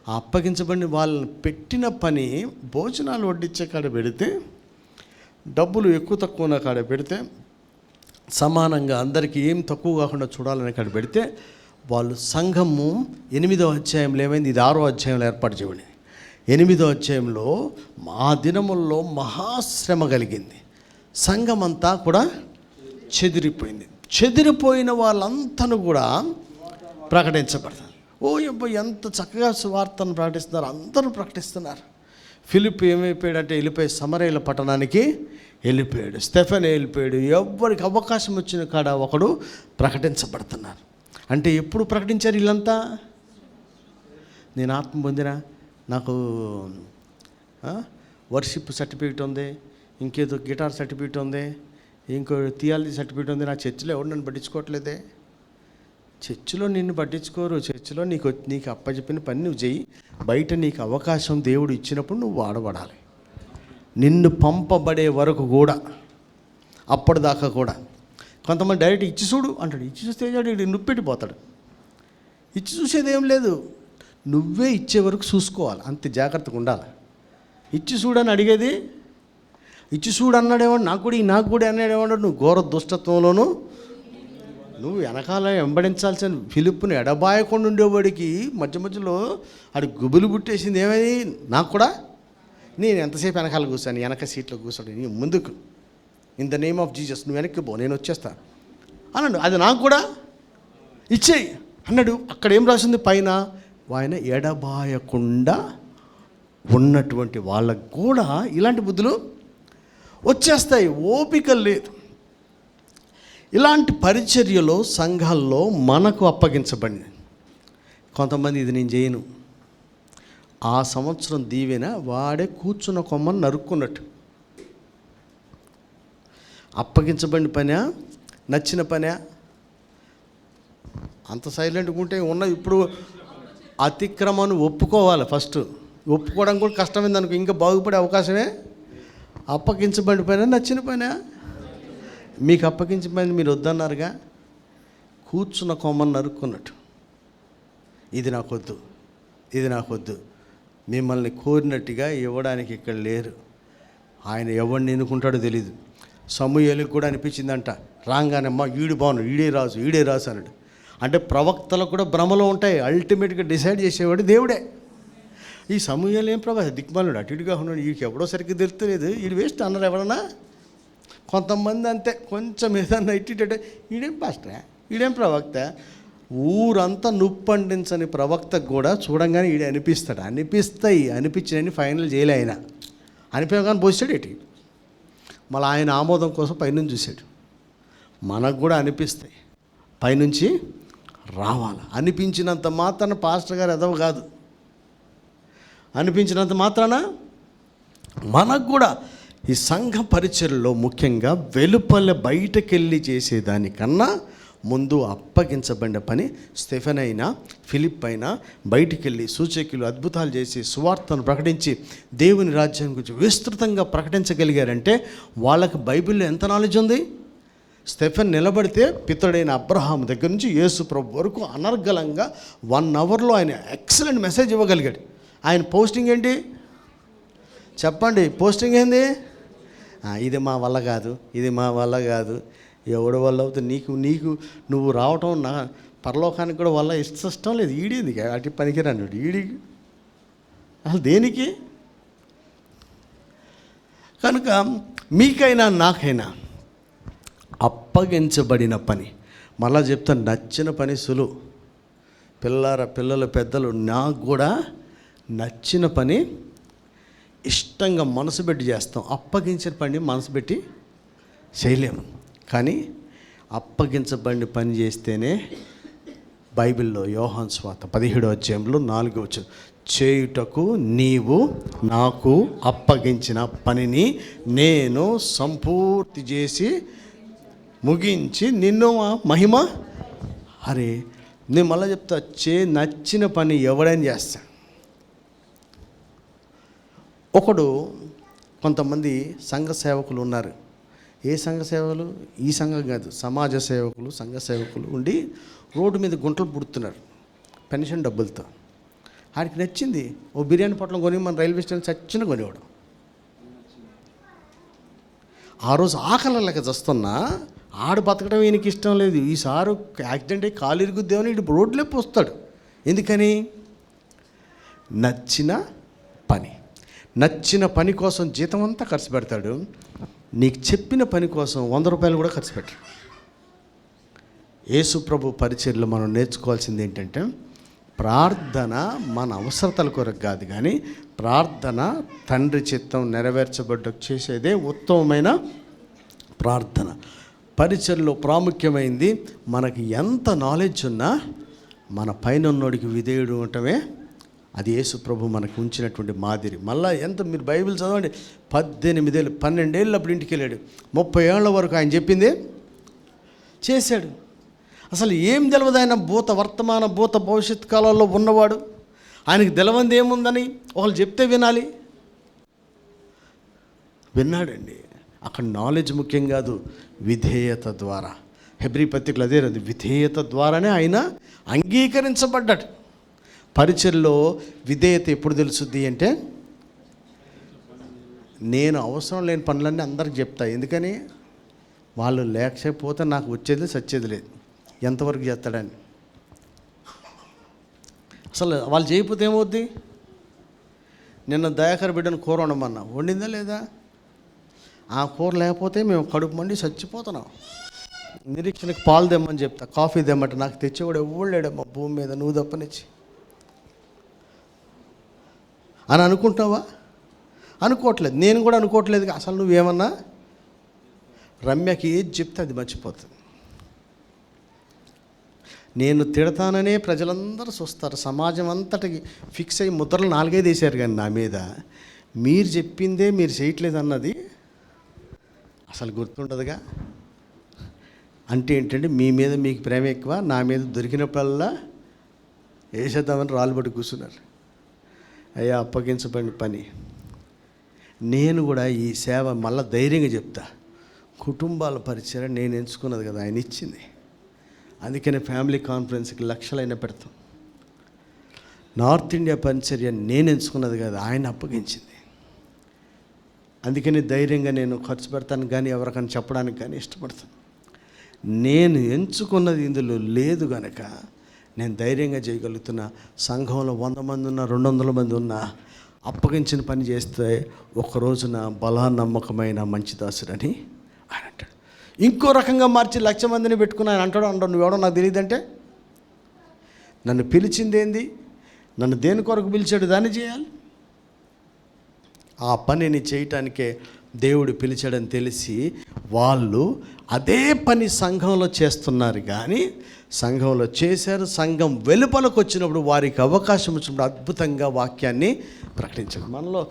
ఆ అప్పగించబడిన వాళ్ళని పెట్టిన పని భోజనాలు వడ్డించే కాడ పెడితే, డబ్బులు ఎక్కువ తక్కువ కాడ పెడితే, సమానంగా అందరికీ ఏం తక్కువ కాకుండా చూడాలని కాడ పెడితే, వాళ్ళు సంఘము 8వ అధ్యాయంలో ఏమైంది, ఇది 6వ అధ్యాయంలో ఏర్పాటు చేయబడింది. 8వ అధ్యాయంలో ఆ దినముల్లో మహాశ్రమ కలిగింది. సంఘమంతా కూడా చెదిరిపోయింది. చెదిరిపోయిన వాళ్ళంతను కూడా ప్రకటించబడతారు. ఎంత చక్కగా సువార్తను ప్రకటిస్తున్నారు, అందరూ ప్రకటిస్తున్నారు. ఫిలిప్ ఏమైపోయాడంటే వెళ్ళిపోయి సమరయల పట్టణానికి వెళ్ళిపోయాడు. స్టెఫెన్ వెళ్ళిపోయాడు. ఎవరికి అవకాశం వచ్చిన కాడ ఒకడు ప్రకటించబడుతున్నారు. అంటే ఎప్పుడు ప్రకటించారు వీళ్ళంతా? నేను ఆత్మ పొందినా, నాకు వర్షిప్ సర్టిఫికేట్ ఉంది, ఇంకేదో గిటార్ సర్టిఫికేట్ ఉంది, ఇంకో థియాలజీ సర్టిఫికేట్ ఉంది, నా చర్చిలో ఎవరు నన్ను పట్టించుకోవట్లేదే. చర్చిలో నిన్ను పట్టించుకోరు. చర్చిలో నీకు అప్పచెప్పిన పని నువ్వు చెయ్యి. బయట నీకు అవకాశం దేవుడు ఇచ్చినప్పుడు నువ్వు వాడబడాలి. నిన్ను పంపబడే వరకు కూడా, అప్పటిదాకా కూడా. కొంతమంది డైరెక్ట్ ఇచ్చి చూడు అంటాడు. ఇచ్చి చూస్తే నుప్పెట్టిపోతాడు. ఇచ్చి చూసేది ఏం లేదు, నువ్వే ఇచ్చే వరకు చూసుకోవాలి. అంతే జాగ్రత్తగా ఉండాలి. ఇచ్చి చూడని అడిగేది, ఇచ్చి చూడు అన్నాడేమో, నాకు కూడా అన్నాడేమో. నువ్వు ఘోర దుష్టత్వంలోనూ నువ్వు వెనకాల వెంబడించాల్సిన ఫిలిప్పుని ఎడబాయకుండా ఉండేవాడికి మధ్యలో ఆడి గుబులు పుట్టేసింది. ఏమైంది? నాకు కూడా, నేను ఎంతసేపు వెనకాల కూర్చాను, వెనక సీట్లో కూర్చోండి, నీ ముందుకు, in the name of Jesus నువ్వు వెనక్కి పో, నేను వచ్చేస్తా అన్నాడు. అది నాకు కూడా ఇచ్చేయి అన్నాడు. అక్కడ ఏం రాసింది పైన? ఆయన ఎడబాయకుండా ఉన్నటువంటి వాళ్ళకు కూడా ఇలాంటి బుద్ధులు వచ్చేస్తాయి. ఓపిక లేదు. ఇలాంటి పరిచర్యలో సంఘాల్లో మనకు అప్పగించబడింది. కొంతమంది ఇది నేను చేయను, ఆ సంవత్సరం దీవెన వాడే కూర్చున్న కొమ్మని నరుక్కున్నట్టు. అప్పగించబడిన పనా, నచ్చిన పనా? అంత సైలెంట్గా ఉంటే ఇప్పుడు అతిక్రమాన్ని ఒప్పుకోవాలి. ఫస్ట్ ఒప్పుకోవడం కూడా కష్టమైంది అనుకో, ఇంకా బాగుపడే అవకాశమే. అప్పగించబడిన పనా, నచ్చిన పనా? మీకు అప్పగించబడి మీరు వద్దన్నారుగా, కూర్చున్న కొమ్మని నరుక్కున్నట్టు. ఇది నాకొద్దు, మిమ్మల్ని కోరినట్టుగా ఇవ్వడానికి ఇక్కడ లేరు. ఆయన ఎవరిని ఎన్నుకుంటాడో తెలీదు. సమూయేలుకు కూడా అనిపించిందంట, రాగానమ్మా ఈడు బాగున్నాడు, ఈడే రాజు అన్నాడు. అంటే ప్రవక్తలకు కూడా భ్రమలో ఉంటాయి. అల్టిమేట్గా డిసైడ్ చేసేవాడు దేవుడే. ఈ సమూయేలు ఏం ప్రభా దిక్మాలుడు, అటు ఇటుగా ఉన్నాడు, వీడికి ఎవడో సరిగ్గా తెలుస్తలేదు, వీడు వేస్ట్ అన్నారు ఎవరన్నా. కొంతమంది అంతే, కొంచెం ఏదన్నా ఇట్టిటే ఈడేం పాస్టరా, ఈడేం ప్రవక్త. ఊరంతా నుప్పండించని ప్రవక్తకు కూడా చూడంగానే ఈడే అనిపించినని ఫైనల్ చేయలే. ఆయన అనిపించగానే పోసాడు ఏంటి, మళ్ళీ ఆయన ఆమోదం కోసం పైనుంచి చూశాడు. మనకు కూడా అనిపిస్తాయి, పైనుంచి రావాలి. అనిపించినంత మాత్రాన పాస్టర్ గారు ఎదవ కాదు, అనిపించినంత మాత్రాన మనకు కూడా ఈ సంఘ పరిచర్యలో ముఖ్యంగా వెలుపల బయటకెళ్ళి చేసేదానికన్నా ముందు అప్పగించబడిన పని స్టెఫెన్ అయినా ఫిలిప్ అయినా బయటికెళ్ళి సూచకులు అద్భుతాలు చేసి సువార్తను ప్రకటించి దేవుని రాజ్యం గురించి విస్తృతంగా ప్రకటించగలిగారంటే వాళ్ళకి బైబిల్లో ఎంత నాలెడ్జ్ ఉంది. స్టెఫెన్ నిలబడితే పితడైన అబ్రహాం దగ్గర నుంచి యేసు ప్రభు వరకు అనర్గళంగా 1 అవర్లో ఆయన ఎక్సలెంట్ మెసేజ్ ఇవ్వగలిగాడు. ఆయన పోస్టింగ్ ఏంటి చెప్పండి? పోస్టింగ్ ఏంది? ఇది మా వల్ల కాదు, ఇది మా వల్ల కాదు. ఎవడి వల్ల అవుతుంది? నీకు నువ్వు రావటం నా పరలోకానికి కూడా వల్ల ఇష్టం లేదు. ఈడేంది అటు పనికిరాను ఈడికి అసలు దేనికి? కనుక మీకైనా నాకైనా అప్పగించబడిన పని, మళ్ళా చెప్తాను, నచ్చిన పని సులువు. పిల్లలు పెద్దలు, నాకు కూడా నచ్చిన పని ఇష్టంగా మనసు పెట్టి చేస్తాం. అప్పగించిన పని మనసు పెట్టి చేయలేము. కానీ అప్పగించబడిన పని చేస్తేనే బైబిల్లో యోహాను సువార్త 17వ అధ్యాయంలో 4వ వచనం, చేయుటకు నీవు నాకు అప్పగించిన పనిని నేను సంపూర్తి చేసి ముగించి నిన్ను మహిమ. అరే నేను మళ్ళీ చెప్తా, నచ్చిన పని ఎవడైనా చేస్తా. కొంతమంది సంఘ సేవకులు ఉన్నారు. ఏ సంఘ సేవలు? ఈ సంఘం కాదు, సమాజ సేవకులు, సంఘ సేవకులు ఉండి రోడ్డు మీద గుంటలు పుడుతున్నారు పెన్షన్ డబ్బులతో. ఆడికి నచ్చింది ఓ బిర్యానీ పొట్లం కొని మన రైల్వే స్టేషన్ చచ్చిన కొనేవాడు. ఆ రోజు ఆకలి లెక్క చస్తున్నా ఆడు బతకడం ఈయనకి ఇష్టం లేదు. ఈసారి యాక్సిడెంట్ అయ్యి కాలు ఇరుగుద్దేమని ఇటు రోడ్లే పోస్తాడు. ఎందుకని? నచ్చిన పని కోసం జీతం అంతా ఖర్చు పెడతాడు. నీకు చెప్పిన పని కోసం 100 రూపాయలు కూడా ఖర్చు పెట్టాడు. యేసు ప్రభు పరిచర్యలో మనం నేర్చుకోవాల్సింది ఏంటంటే, ప్రార్థన మన అవసరతల కొరకు కాదు, కానీ ప్రార్థన తండ్రి చిత్తం నెరవేర్చబడ్డ చేసేదే ఉత్తమమైన ప్రార్థన. పరిచర్యలో ప్రాముఖ్యమైంది మనకి ఎంత నాలెడ్జ్ ఉన్నా మన పైన ఉన్నోడికి విధేయుడు ఉండటమే అది యేసు ప్రభు మనకు ఉంచినటువంటి మాదిరి. మళ్ళీ ఎంత మీరు బైబిల్ చదవండి, 18 ఏళ్ళు 12 ఏళ్ళు అప్పుడు ఇంటికి వెళ్ళాడు. 30 ఏళ్ల వరకు ఆయన చెప్పింది చేశాడు. అసలు ఏం తెలియదు ఆయన వర్తమాన భవిష్యత్ కాలాల్లో ఉన్నవాడు. ఆయనకు తెలవంది ఏముందని ఒకళ్ళు చెప్తే వినాలి. విన్నాడండి. అక్కడ నాలెడ్జ్ ముఖ్యం కాదు, విధేయత ద్వారా. హెబ్రీ పత్రికలు అదే రండి, విధేయత ద్వారానే ఆయన అంగీకరించబడ్డాడు. పరిచర్యలో విధేయత ఎప్పుడు తెలుస్తుంది అంటే, నేను అవసరం లేని పనులన్నీ అందరికి చెప్తా. ఎందుకని? వాళ్ళు లేకపోతే నాకు వచ్చేది సచ్చేది లేదు. ఎంతవరకు చేస్తాడని. అసలు వాళ్ళు చేయకపోతే ఏమవుద్ది? నిన్న దయాకర్ బిడ్డను కూర వండమన్నా, వండిందా లేదా? ఆ కూర లేకపోతే మేము కడుపు మండి చచ్చిపోతున్నాం. నిరీక్షణకి పాలు తెమ్మని చెప్తా, కాఫీ తెమ్మంటే నాకు తెచ్చేవాడు ఎవడు లేడమ్మా భూమి మీద, నువ్వు తప్పనిచ్చి అని అనుకుంటావా? అనుకోవట్లేదు. నేను కూడా అనుకోవట్లేదు. అసలు నువ్వేమన్నా రమ్యకి ఏది చెప్తే అది మర్చిపోతుంది. నేను తిడతాననే ప్రజలందరూ చూస్తారు. సమాజం అంతటికి ఫిక్స్ అయ్యి ముద్రలు 4-5 వేసారు. కానీ నా మీద మీరు చెప్పిందే మీరు చేయట్లేదు అన్నది అసలు గుర్తుండదుగా. అంటే ఏంటంటే, మీ మీద మీకు ప్రేమ ఎక్కువ, నా మీద దొరికినప్పుడల్లా వేసేద్దామని రాళ్ళబడి కూర్చున్నారు. అయ్యా అప్పగించబడిన పని. నేను కూడా ఈ సేవ మళ్ళీ ధైర్యంగా చెప్తా, కుటుంబాల పరిచయం నేను ఎంచుకున్నది కదా, ఆయన ఇచ్చింది. అందుకనే ఫ్యామిలీ కాన్ఫరెన్స్కి లక్షలైనా పెడతాం. నార్త్ ఇండియా పరిచర్య నేను ఎంచుకున్నది కదా, ఆయన అప్పగించింది. అందుకని ధైర్యంగా నేను ఖర్చు పెడతాను, కానీ ఎవరికైనా చెప్పడానికి కానీ ఇష్టపడతాను. నేను ఎంచుకున్నది ఇందులో లేదు కనుక నేను ధైర్యంగా చేయగలుగుతున్నా. సంఘంలో 100 మంది ఉన్నా, 200 మంది ఉన్నా, అప్పగించిన పని చేస్తే ఒక రోజున నమ్మకమైన మంచి దాసుడని ఆయన అంటాడు. ఇంకో రకంగా మార్చి 1,00,000 మందిని పెట్టుకుని ఆయన అంటాడు, నువ్వెవడో నాకు తెలియదంటే, నన్ను పిలిచిందేంది, నన్ను దేని కొరకు పిలిచాడు, దాన్ని చేయాలి. ఆ పనిని చేయటానికే దేవుడు పిలిచాడని తెలిసి వాళ్ళు అదే పని సంఘంలో చేస్తున్నారు. కానీ సంఘంలో చేశారు. సంఘం వెలుపలకు వచ్చినప్పుడు వారికి అవకాశం వచ్చినప్పుడు అద్భుతంగా వాక్యాన్ని ప్రకటించారు. మనలో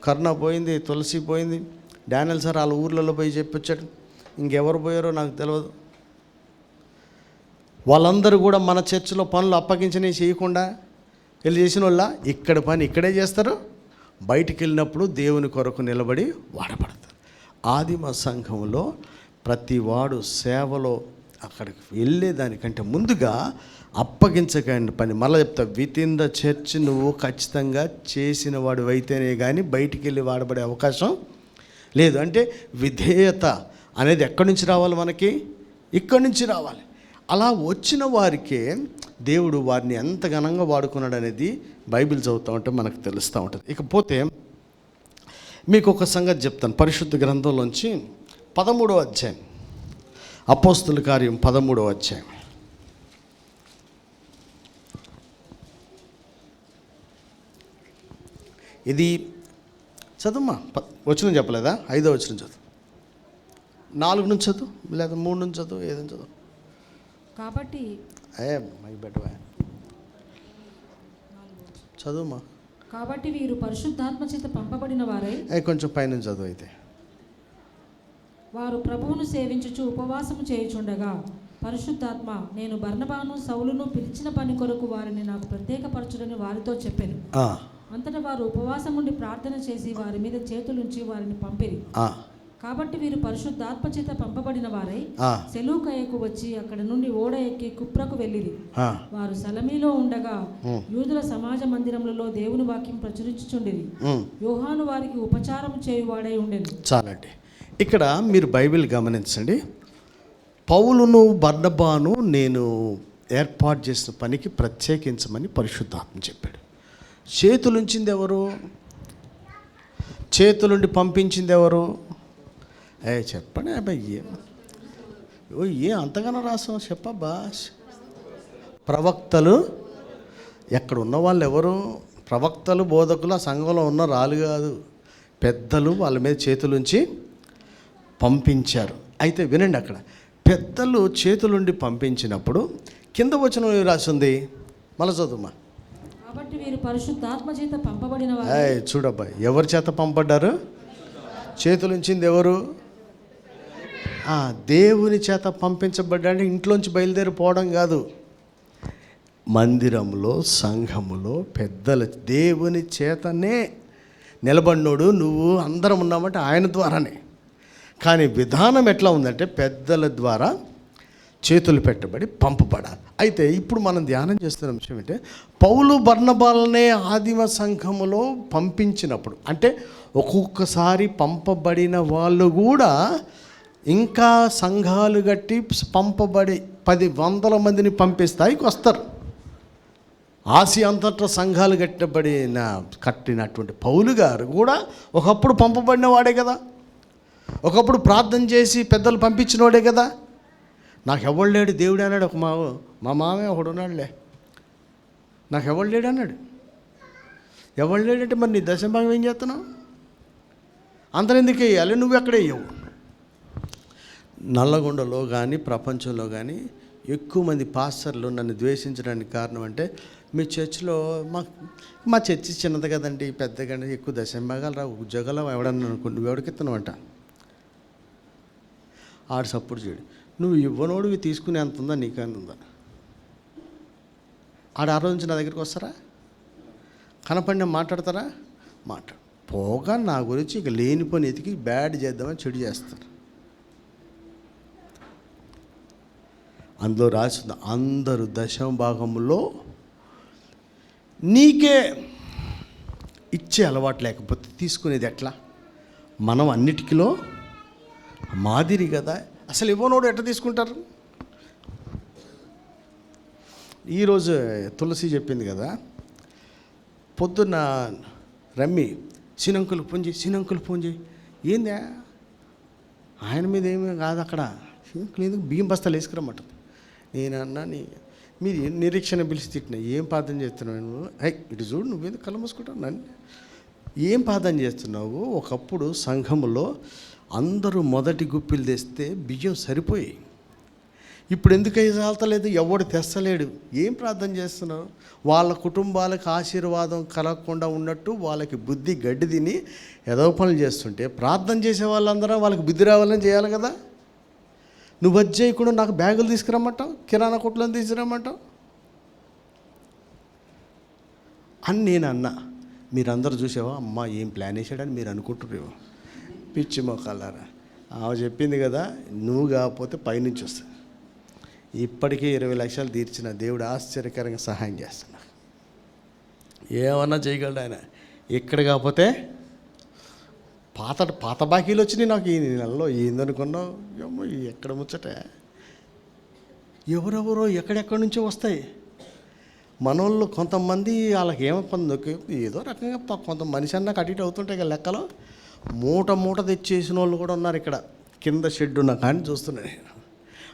కరుణ పోయింది, తులసి పోయింది, డానియల్ సార్ వాళ్ళ ఊర్లలో పోయి చెప్పొచ్చాడు. ఇంకెవరు పోయారో నాకు తెలియదు. వాళ్ళందరూ కూడా మన చర్చిలో పనులు అప్పగించని చేయకుండా వెళ్ళి చేసిన వాళ్ళ ఇక్కడ పని ఇక్కడే చేస్తారు, బయటికి వెళ్ళినప్పుడు దేవుని కొరకు నిలబడి వాడబడతారు. ఆదిమ సంఘంలో ప్రతి వాడు సేవలో అక్కడికి వెళ్ళేదానికంటే ముందుగా అప్పగించకండి పని. మళ్ళీ చెప్తా, విత్ ఇన్ ద చర్చ్ నువ్వు ఖచ్చితంగా చేసిన వాడు అయితేనే కానీ బయటికి వెళ్ళి వాడబడే అవకాశం లేదు. అంటే విధేయత అనేది ఎక్కడి నుంచి రావాలి? మనకి ఇక్కడి నుంచి రావాలి. అలా వచ్చిన వారికే దేవుడు వారిని ఎంత ఘనంగా వాడుకున్నాడు అనేది బైబిల్ చదువుతూ ఉంటే మనకు తెలుస్తూ ఉంటుంది. ఇకపోతే మీకు ఒక సంగతి చెప్తాను. పరిశుద్ధ గ్రంథంలోంచి 13వ అధ్యాయం, అపోస్తుల కార్యం 13వ అధ్యాయం. ఇది చదువుమా, వచనం చెప్పలేదా? 5వ వచనం చదువు, 4 నుంచి చదువు, లేదా 3 నుంచి చదువు, ఏదని చదువు. కాబట్టి మై బెటర్ చదువుమా. కాబట్టి వీరు పరిశుద్ధాత్మ చేత పంపబడిన వారై, కొంచెం పైన చదువు. అయితే వారు ప్రభువును సేవించుచు ఉపవాసము చేయుచుండగా పరిశుద్ధాత్మ, నేను బర్నబాను సౌలును పిలిచిన పని కొరకు వారిని నాకు ప్రత్యేకపరచుడని వారితో చెప్పాను. అంతటా వారు ఉపవాసం ఉండి ప్రార్థన చేసి వారి మీద చేతులుంచి వారిని పంపిరి. కాబట్టి వీరు పరిశుద్ధాత్మ చేత పంపబడిన వారై సెలూకయకు వచ్చి అక్కడ నుండి ఓడ ఎక్కి కుప్రకు వెళ్ళిరి. వారు సలమీలో ఉండగా యూదుల సమాజ మందిరములలో దేవుని వాక్యం ప్రచురించుచుండిరి. యోహాను వారికి ఉపచారం చేయువాడై ఉండెను. చాలండి. ఇక్కడ మీరు బైబిల్ గమనించండి. పౌలును బర్నబాను నేను ఏర్పాటు చేసిన పనికి ప్రత్యేకించమని పరిశుద్ధాత్మ చెప్పాడు. చేతులుంచింది ఎవరు? చేతులుండి పంపించింది ఎవరు? చెప్పండి అబ్బాయి, ఏ అంతగానో రాసాం చెప్పబ్బా. ప్రవక్తలు. ఎక్కడ ఉన్న వాళ్ళు ఎవరు? ప్రవక్తలు, బోధకులు ఆ సంఘంలో ఉన్న రాళ్ళు కాదు, పెద్దలు. వాళ్ళ మీద చేతులుంచి పంపించారు. అయితే వినండి, అక్కడ పెద్దలు చేతులుండి పంపించినప్పుడు కింద వచనం రాసింది, మళ్ళీ చదువుమా. కాబట్టి వీరు పరిశుద్ధాత్మ చేత పంపబడిన వారు. చూడబ్బాయి, ఎవరి చేత పంపడ్డారు? చేతులుంచింది ఎవరు? దేవుని చేత పంపించబడ్డాడు. ఇంట్లోంచి బయలుదేరిపోవడం కాదు. మందిరంలో, సంఘములో పెద్దల దేవుని చేతనే నిలబడినోడు. నువ్వు అందరం ఉన్నామంటే ఆయన ద్వారానే. కానీ విధానం ఎట్లా ఉందంటే పెద్దల ద్వారా చేతులు పెట్టబడి పంపబడాలి. అయితే ఇప్పుడు మనం ధ్యానం చేస్తున్న విషయం ఏంటంటే, పౌలు బర్నబాలనే ఆదిమ సంఘములో పంపించినప్పుడు, అంటే ఒక్కొక్కసారి పంపబడిన వాళ్ళు కూడా ఇంకా సంఘాలు కట్టి పంపబడి 10-100 మందిని పంపే స్థాయికి వస్తారు. ఆసియా అంతటా సంఘాలు కట్టినటువంటి పౌలు గారు కూడా ఒకప్పుడు పంపబడిన వాడే కదా, ఒకప్పుడు ప్రార్థన చేసి పెద్దలు పంపించిన వాడే కదా. నాకు ఎవడు లేడు దేవుడు అన్నాడు. మా మామే ఒకడు ఉన్నాడులే, నాకు ఎవడు లేడు అన్నాడు. ఎవడు లేడంటే మరి నీ దశభాగం ఏం చేస్తున్నావు? అంతరెందుకు వేయాలి? నువ్వు ఎక్కడే వేయవు. నల్లగొండలో కానీ ప్రపంచంలో కానీ ఎక్కువ మంది పాస్టర్లు నన్ను ద్వేషించడానికి కారణం అంటే, మీ చర్చిలో మా చర్చి చిన్నది కదండి, పెద్దగా ఎక్కువ దశభాగాలు రావు, ఉద్యోగాలు ఎవడన్నా అనుకో, నువ్వు ఎవడికిస్తున్నావు అంట. ఆడు సపోర్ట్ చేయడు. నువ్వు ఇవ్వనోడివి తీసుకునే అంత ఉందా? నీకని ఉందా? ఆడు ఆ రోజు నుంచి నా దగ్గరికి వస్తారా? కనపడిన మాట్లాడతారా? పోగా నా గురించి ఇక లేనిపోని ఎతికి బ్యాడ్ చేద్దామని చెడు చేస్తారు. అందులో రాసింది, అందరూ దశభాగంలో నీకే ఇచ్చే అలవాటు లేకపోతే తీసుకునేది ఎట్లా? మనం అన్నిటికిలో మాదిరి కదా. అసలు ఇవ్వనోడు ఎట్లా తీసుకుంటారు? ఈరోజు తులసి చెప్పింది కదా, పొద్దున్న రమ్మి సినంకులు ఫోన్ చేయి. ఏందా ఆయన మీద ఏమీ కాదు, అక్కడ లేదు, బియ్యం బస్తాలు వేసుకురమ్మంటుంది. నేనన్నా మీరు నిరీక్షణ పిలిచి తిట్టినా, ఏం ప్రార్థన చేస్తున్నావు నువ్వు? ఇటు చూడు, నువ్వేందుకు కళ్ళు మూసుకుంటావు? నన్ను ఏం ప్రార్థన చేస్తున్నావు? ఒకప్పుడు సంఘములో అందరూ మొదటి గుప్పిలు తెస్తే బియ్యం సరిపోయి, ఇప్పుడు ఎందుకు చాలతలేదు, ఎవడు తెస్తలేడు. ఏం ప్రార్థన చేస్తున్నావు? వాళ్ళ కుటుంబాలకు ఆశీర్వాదం కలగకుండా ఉన్నట్టు వాళ్ళకి బుద్ధి గడ్డి తిని ఏదో పనులు చేస్తుంటే, ప్రార్థన చేసే వాళ్ళందరూ వాళ్ళకి బుద్ధి రావాలని చేయాలి కదా. నువ్వు వచ్చి చేయకుండా నాకు బ్యాగులు తీసుకురమ్మంటావు, కిరాణా కొట్లను తీసుకురమ్మంటావు అని నేను అన్నా. మీరందరూ చూసావా, అమ్మ ఏం ప్లాన్ వేసాడని మీరు అనుకుంటున్నారేమో. పిచ్చి మొక్కలారా, ఆమె చెప్పింది కదా, నువ్వు కాకపోతే పైనుంచి వస్తా. ఇప్పటికే 20 లక్షలు తీర్చిన దేవుడు ఆశ్చర్యకరంగా సహాయం చేస్తున్నా. ఏమన్నా చేయగలడు ఆయన. ఇక్కడ కాకపోతే పాత బాకీలు వచ్చినాయి నాకు ఈ నెలలో. ఏందనుకున్నావు? ఏమో ఎక్కడ ముచ్చట, ఎవరెవరో ఎక్కడెక్కడి నుంచో వస్తాయి. మనోళ్ళు కొంతమంది వాళ్ళకి ఏమైపోయింది, ఏదో రకంగా కొంత మనిషి అన్నా కటిట్ అవుతుంటాయి కదా లెక్కలో. మూట తెచ్చేసిన వాళ్ళు కూడా ఉన్నారు ఇక్కడ. కింద షెడ్ ఉన్న కానీ చూస్తున్నాను నేను.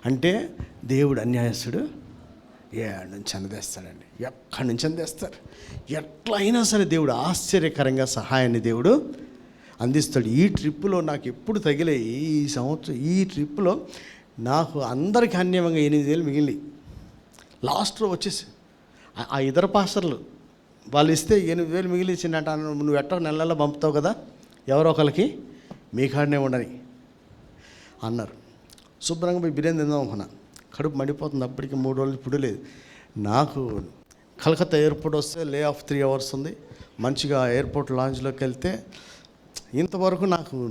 అంటే దేవుడు అన్యాయస్తుడు, ఏడు నుంచి తెస్తాడండి, ఎక్కడి నుంచి తెస్తారు. ఎట్లా అయినా సరే దేవుడు ఆశ్చర్యకరంగా సహాయాన్ని దేవుడు అందిస్తాడు. ఈ ట్రిప్పులో నాకు ఎప్పుడు తగిలే, ఈ సంవత్సరం ఈ ట్రిప్పులో నాకు అందరికీ అన్యాయంగా 8,000 మిగిలి. లాస్ట్లో వచ్చేసి ఆ ఇద్దరు పాస్టర్లు వాళ్ళు ఇస్తే 8,000 మిగిలి ఇచ్చిందంట. నువ్వు ఎట్టో నెలలో పంపుతావు కదా, ఎవరో ఒకరికి మీ కాడనే ఉండని అన్నారు. శుభ్రంగా పోయి బిర్యానీ తిందాం అనుకున్నా. కడుపు మండిపోతుంది. అప్పటికి 3 రోజులు ఇప్పుడు లేదు. నాకు కలకత్తా ఎయిర్పోర్ట్ వస్తే లే ఆఫ్ 3 hours ఉంది. మంచిగా ఎయిర్పోర్ట్ లాంజ్లోకి వెళ్తే ఇంతవరకు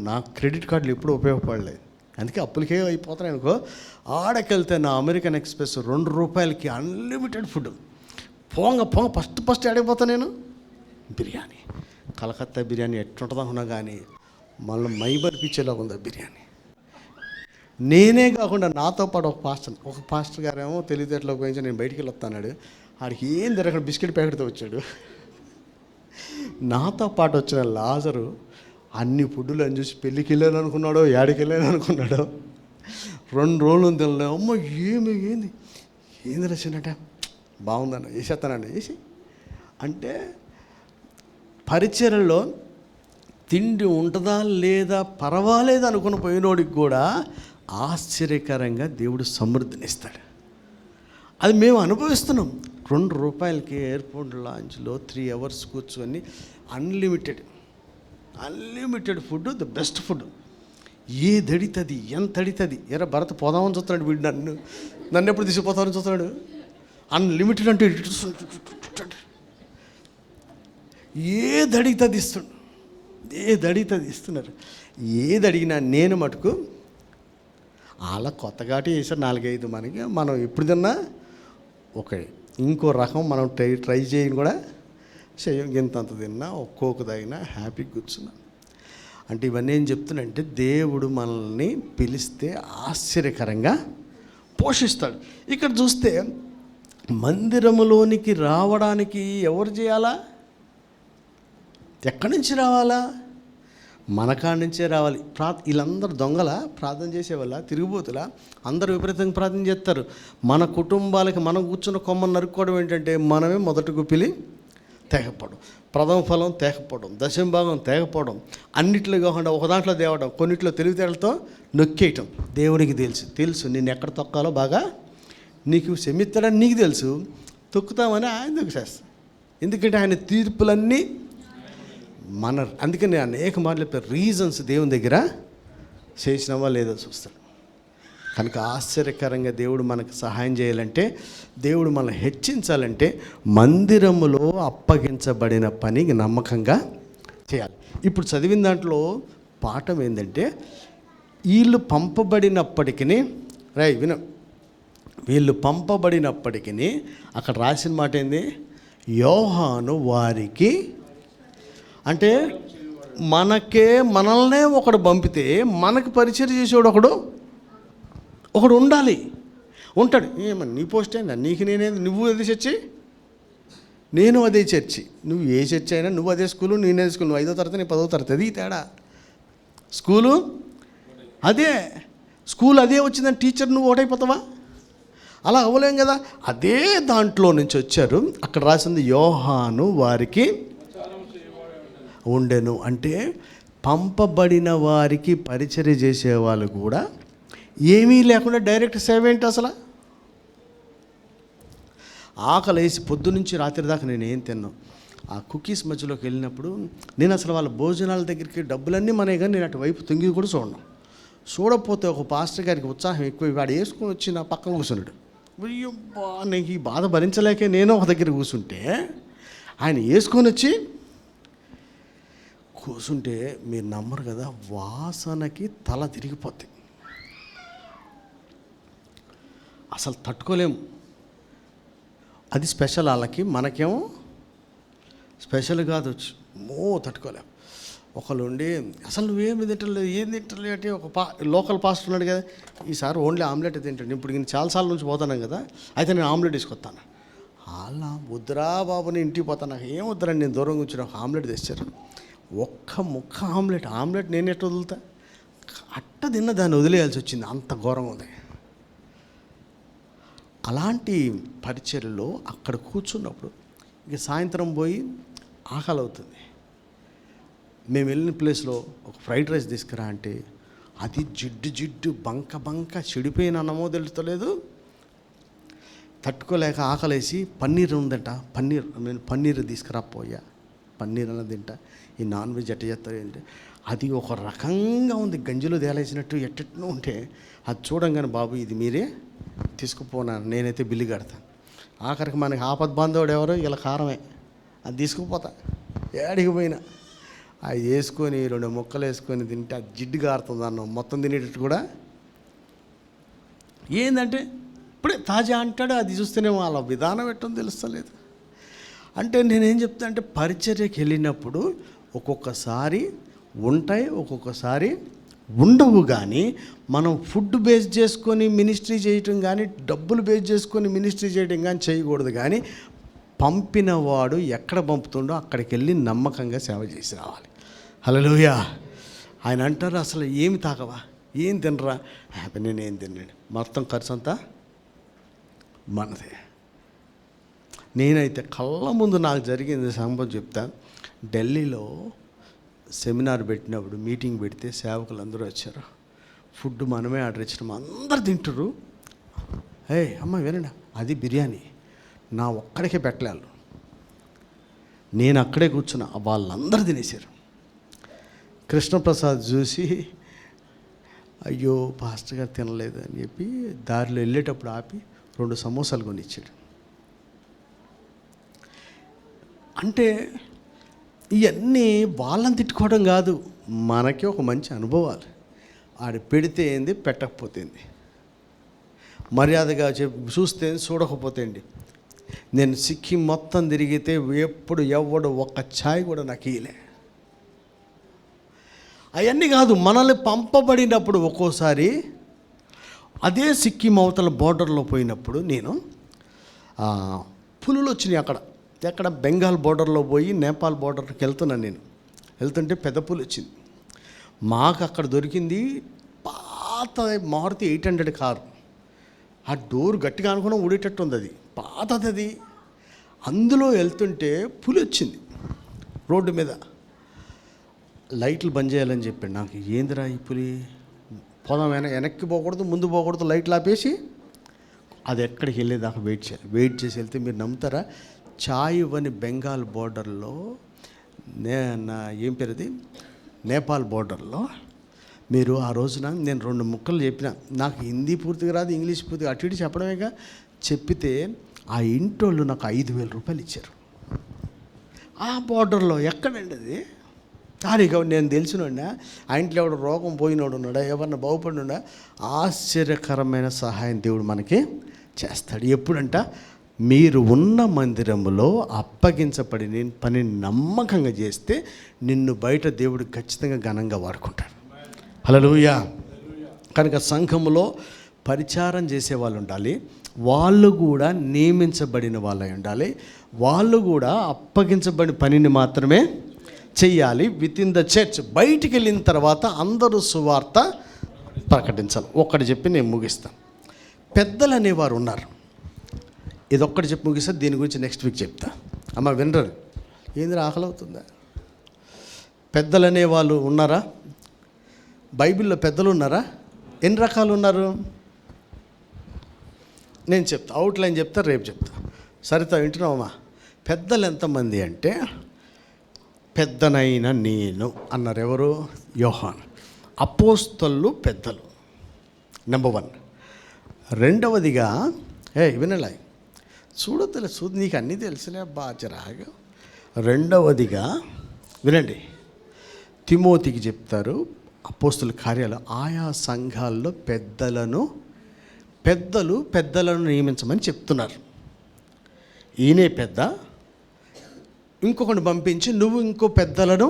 నా క్రెడిట్ కార్డులు ఎప్పుడూ ఉపయోగపడలేదు. అందుకే అప్పులకే అయిపోతున్నాయి అనుకో. ఆడకెళ్తే నా అమెరికన్ ఎక్స్ప్రెస్ 2 రూపాయలకి అన్లిమిటెడ్ ఫుడ్. పోంగ ఫస్ట్ ఆడిపోతా నేను. బిర్యానీ, కలకత్తా బిర్యానీ ఎట్లుంటుందో అనుకున్నా కానీ మళ్ళీ మైబర్పించేలా ఉంది బిర్యానీ. నేనే కాకుండా నాతో పాటు ఒక పాస్టర్ గారేమో తెలివితేటలోకి పోయించి నేను బయటికి వెళ్ళొస్తాడు. ఆడికి ఏం తిరగకుండా బిస్కెట్ ప్యాకెట్తో వచ్చాడు. నాతో పాటు వచ్చిన లాజరు అన్ని ఫుడ్లు అని చూసి పెళ్ళికి వెళ్ళాను అనుకున్నాడో, ఏడికి వెళ్ళాను అనుకున్నాడో. 2 రోజులు తినలే. అమ్మ ఏంది రచ్చినట్ట, బాగుందన్న వేసేస్తానండి వేసి. అంటే పరిచర్యలో తిండి ఉంటుందా లేదా పర్వాలేదు అనుకుని పోయినోడికి కూడా ఆశ్చర్యకరంగా దేవుడు సమృద్ధినిస్తాడు. అది మేము అనుభవిస్తున్నాం. 2 రూపాయలకి ఎయిర్పోర్ట్ లాంచ్లో 3 hours కూర్చొని unlimited food, the best food. ఏదడితుంది, ఎంత అడుగుతుంది. ఎరా భరత పోదామని చూస్తున్నాడు వీడు, నన్ను ఎప్పుడు తీసుకుపోతామని చూస్తున్నాడు. అన్లిమిటెడ్ అంటే ఏదడిగుతుంది ఇస్తున్నారు. ఏది అడిగినా నేను మటుకు అలా కొత్తగాటి వేసారు 4-5 మనకి. మనం ఎప్పుడు తిన్నా ఇంకో రకం మనం ట్రై చేయని కూడా చేయం. ఇంతంత తిన్నా ఒక్కొక్క తగినా హ్యాపీగా కూర్చున్నా. అంటే ఇవన్నీ ఏం చెప్తున్నానంటే దేవుడు మనల్ని పిలిస్తే ఆశ్చర్యకరంగా పోషిస్తాడు. ఇక్కడ చూస్తే మందిరములోనికి రావడానికి ఎవరు చేయాలా? ఎక్కడి నుంచి రావాలా? మన కాడి నుంచే రావాలి. వీళ్ళందరూ దొంగల ప్రార్థన చేసేవాళ్ళ, తిరిగిపోతులా, అందరూ విపరీతంగా ప్రార్థన చేస్తారు. మన కుటుంబాలకి మనం కూర్చున్న కొమ్మను నరుక్కోవడం ఏంటంటే మనమే మొదటి గుప్పిలి తేకపోవడం, ప్రథమ ఫలం తేకపోవడం, దశంభాగం తేకపోవడం, అన్నిట్లో కాకుండా ఒక దాంట్లో తేవడం, కొన్నిట్లో తెలివితేటలతో నొక్కేయటం. దేవునికి తెలుసు నిన్ను ఎక్కడ తొక్కాలో బాగా నీకు క్షమిస్తాడని నీకు తెలుసు. తొక్కుతామని ఆయన చేస్తాం. ఎందుకంటే ఆయన తీర్పులన్నీ అందుకని నేను అనేక మార్లు చెప్పాను, రీజన్స్ దేవుని దగ్గర చేసినావా లేదో చూస్తాడు. కనుక ఆశ్చర్యకరంగా దేవుడు మనకు సహాయం చేయాలంటే, దేవుడు మనల్ని హెచ్చించాలంటే మందిరములో అప్పగించబడిన పని నమ్మకంగా చేయాలి. ఇప్పుడు చదివిన దాంట్లో పాఠం ఏంటంటే, వీళ్ళు పంపబడినప్పటికీ వీళ్ళు పంపబడినప్పటికీ అక్కడ రాసిన మాట ఏంది? యోహాను వారికి, అంటే మనల్నే ఒకడు పంపితే మనకు పరిచయం చేసేవాడు ఒకడు ఉండాలి, ఉంటాడు. ఏమన్నా నీ పోస్ట్ అయినా నీకు నువ్వు అదే చర్చి, నేను అదే చర్చి. నువ్వు ఏ చర్చి అయినా నువ్వు అదే స్కూలు, నేనే స్కూల్. నువ్వు 5వ తరగతి, నేను 10వ తరగతి. అది తేడా. స్కూలు అదే, స్కూల్ అదే వచ్చిందని టీచర్ నువ్వు ఒకటైపోతావా? అలా అవ్వలేం కదా. అదే దాంట్లో నుంచి వచ్చారు. అక్కడ రాసింది యోహాను వారికి ఉండెను. అంటే పంపబడిన వారికి పరిచర్య చేసేవాళ్ళు కూడా ఏమీ లేకుండా డైరెక్ట్ సేవ ఏంటి అసలు? ఆకలి వేసి పొద్దు నుంచి రాత్రి దాకా నేను ఏం తిన్నాను. ఆ కుకీస్ మధ్యలోకి వెళ్ళినప్పుడు నేను అసలు వాళ్ళ భోజనాల దగ్గరికి డబ్బులన్నీ మనమే, కానీ నేను అటువైపు తొంగి కూడా చూడను. చూడకపోతే ఒక పాస్టర్ గారికి ఉత్సాహం ఎక్కువ, వాడు వేసుకొని వచ్చి నా పక్కన కూర్చున్నాడు. అయ్యబ్బా, నీకు ఈ బాధ భరించలేకే నేను ఒక దగ్గర కూర్చుంటే ఆయన వేసుకొని వచ్చి కూర్చుంటే మీరు నమ్మరు కదా, వాసనకి తల తిరిగిపోద్ది, అసలు తట్టుకోలేము. అది స్పెషల్ వాళ్ళకి, మనకేమో స్పెషల్ కాదు, తట్టుకోలేము. ఒకళ్ళు ఉండి అసలు నువ్వేమి తింటలేదు, ఏం తింటలేదు అంటే ఒక లోకల్ పాస్టర్ ఉన్నాడు కదా, ఈసారి ఓన్లీ ఆమ్లెట్ తింటాడు. ఇప్పుడు నేను చాలాసార్లు నుంచి పోతున్నాను కదా, అయితే నేను ఆమ్లెట్ తీసుకొస్తాను. అలా వద్దురా బాబు, నేను ఇంటికి పోతాను, నాకు ఏం వద్దురండి, నేను దూరం కూర్చుని ఒక ఆమ్లెట్ తెచ్చారు. ఒక్క ముక్క ఆమ్లెట్ నేను ఎట్లా వదులుతా, అట్ట తిన్న దాన్ని వదిలేయాల్సి వచ్చింది, అంత ఘోరంగా ఉంది. అలాంటి పరిచర్యలో అక్కడ కూర్చున్నప్పుడు ఇక సాయంత్రం పోయి ఆకలి అవుతుంది. మేము వెళ్ళిన ప్లేస్లో ఒక ఫ్రైడ్ రైస్ తీసుకురా అంటే అది జిడ్డు బంక చెడిపోయిన అన్నమో తెలుస్తలేదు. తట్టుకోలేక ఆకలేసి పన్నీర్ ఉందంట, పన్నీర్ తీసుకురాపోయా, పన్నీర్ అన్నది తింటా. ఈ నాన్ వెజ్ ఎట్ట చేస్తారు అంటే అది ఒక రకంగా ఉంది, గంజిలో తేలేసినట్టు ఎట్టెట్నో ఉంటే అది చూడంగానే బాబు ఇది మీరే తీసుకుపోనాను, నేనైతే బిల్లు కడతాను. ఆఖరికి మనకి ఆపద్ బాంధవుడు ఎవరో ఇలా కారమే, అది తీసుకుపోతా. ఏడికి పోయినా అది వేసుకొని 2 ముక్కలు వేసుకొని తింటే అది జిడ్డు కారుతుంది అన్నం మొత్తం తినేటట్టు కూడా. ఏంటంటే ఇప్పుడే తాజా అంటాడు, అది చూస్తేనేమో వాళ్ళ విధానం ఎట్టని తెలుస్తలేదు. అంటే నేనేం చెప్తా అంటే పరిచర్యకి వెళ్ళినప్పుడు ఒక్కొక్కసారి ఉంటాయి, ఒక్కొక్కసారి ఉండవు. కానీ మనం ఫుడ్ బేస్ చేసుకొని మినిస్ట్రీ చేయటం కానీ, డబ్బులు బేస్ చేసుకొని మినిస్ట్రీ చేయడం కానీ చేయకూడదు. కానీ పంపినవాడు ఎక్కడ పంపుతుండో అక్కడికి వెళ్ళి నమ్మకంగా సేవ చేసి రావాలి. హల్లెలూయా. ఆయన అంటారు అసలు ఏమి తాగవా, ఏం తినరా, నేనేం తిన్నాను, మొత్తం ఖర్చు అంతా మనదే. నేనైతే కళ్ళ ముందు నాకు జరిగింది సంభవం చెప్తా. ఢిల్లీలో సెమినార్ పెట్టినప్పుడు మీటింగ్ పెడితే సేవకులు అందరూ వచ్చారు. ఫుడ్ మనమే ఆర్డర్ ఇచ్చినాము, అందరు తింటారు. అమ్మ వినండి, అది బిర్యానీ నా ఒక్కడికే పెట్టలేదు, నేను అక్కడే కూర్చున్నా, వాళ్ళందరూ తినేశారు. కృష్ణప్రసాద్ చూసి అయ్యో పాస్టర్ గారు తినలేదు అని చెప్పి దారిలో వెళ్ళేటప్పుడు ఆపి 2 సమోసాలు కొనిచ్చాడు. అంటే ఇవన్నీ వాళ్ళని తిట్టుకోవడం కాదు, మనకి ఒక మంచి అనుభవాలు. ఆడ పెడితే ఏంది, పెట్టకపోతే ఏంది, మర్యాదగా చూస్తే చూడకపోతే ఏంటి. నేను సిక్కిం మొత్తం తిరిగితే ఎప్పుడు ఎవడు ఒక్క ఛాయ్ కూడా నాకు ఇయలే. అవన్నీ కాదు, మనల్ని పంపబడినప్పుడు ఒక్కోసారి అదే సిక్కిం అవతల బోర్డర్లో పోయినప్పుడు నేను పులులు వచ్చినాయి ఎక్కడ బెంగాల్ బోర్డర్లో పోయి నేపాల్ బోర్డర్కి వెళ్తున్నాను. నేను వెళ్తుంటే పెద్ద పులి వచ్చింది. మాకు అక్కడ దొరికింది పాత మారుతి 800 కారు. ఆ డోర్ గట్టిగా అనుకున్నా ఊడేటట్టు ఉంది, అది పాతది. అది అందులో వెళ్తుంటే పులి వచ్చింది రోడ్డు మీద. లైట్లు బంద్ చేయాలని చెప్పాడు. నాకు ఏందిరా ఈ పులి, పోదాం, వెనక్కి పోకూడదు, ముందు పోకూడదు, లైట్లు ఆపేసి అది ఎక్కడికి వెళ్ళేదాకా వెయిట్ చేసి వెళ్తే మీరు నమ్ముతారా, చాయ్ ఇవ్వని బెంగాల్ బోర్డర్లో ఏం పేరు అది, నేపాల్ బోర్డర్లో మీరు ఆ రోజున నేను 2 ముక్కలు చెప్పిన, నాకు హిందీ పూర్తిగా రాదు, ఇంగ్లీష్ పూర్తిగా అటు ఇటు చెప్పడమేగా, చెప్పితే ఆ ఇంటోళ్ళు నాకు 5,000 రూపాయలు ఇచ్చారు. ఆ బోర్డర్లో ఎక్కడండి అది, దానికి నేను తెలిసినోడినా, ఆ ఇంట్లో ఎవడు రోగం పోయినోడు ఉన్నాడా, ఎవరన్నా బాగుపడినా, ఆశ్చర్యకరమైన సహాయం దేవుడు మనకి చేస్తాడు. ఎప్పుడంట, మీరు ఉన్న మందిరంలో అప్పగించబడిన పనిని నమ్మకంగా చేస్తే నిన్ను బయట దేవుడు ఖచ్చితంగా ఘనంగా వాడుకుంటాడు. హల్లెలూయా. కనుక సంఘములో పరిచారం చేసే వాళ్ళు ఉండాలి, వాళ్ళు కూడా నియమించబడిన వాళ్ళై ఉండాలి, వాళ్ళు కూడా అప్పగించబడిన పనిని మాత్రమే చెయ్యాలి. With in the church. బయటికి వెళ్ళిన తర్వాత అందరూ సువార్త ప్రకటించాలి. ఒక్కటి చెప్పి నేను ముగిస్తాను. పెద్దలు అనేవారు ఉన్నారు. ఇదొక్కటి చెప్పి ముగిస్తా, దీని గురించి నెక్స్ట్ వీక్ చెప్తా. అమ్మ వినరు, ఏంది ఆకలి అవుతుందా? పెద్దలు అనేవాళ్ళు ఉన్నారా? బైబిల్లో పెద్దలు ఉన్నారా? ఎన్ని రకాలు ఉన్నారు నేను చెప్తా, అవుట్లైన్ చెప్తా, రేపు చెప్తా. సరిత వింటున్నావమ్మా? పెద్దలు ఎంతమంది అంటే, పెద్దనైన నేను అన్నారు. ఎవరు? యోహాన్. అపోస్తలు పెద్దలు, నెంబర్ 1. రెండవదిగా వినలే, చూడొద్దులే, నీకు అన్నీ తెలిసిలే బాజరాగా. రెండవదిగా వినండి, తిమోతికి చెప్తారు అపోస్తల కార్యాలు, ఆయా సంఘాల్లో పెద్దలను నియమించమని చెప్తున్నారు. ఈయనే పెద్ద, ఇంకొకటి పంపించి నువ్వు ఇంకో పెద్దలను,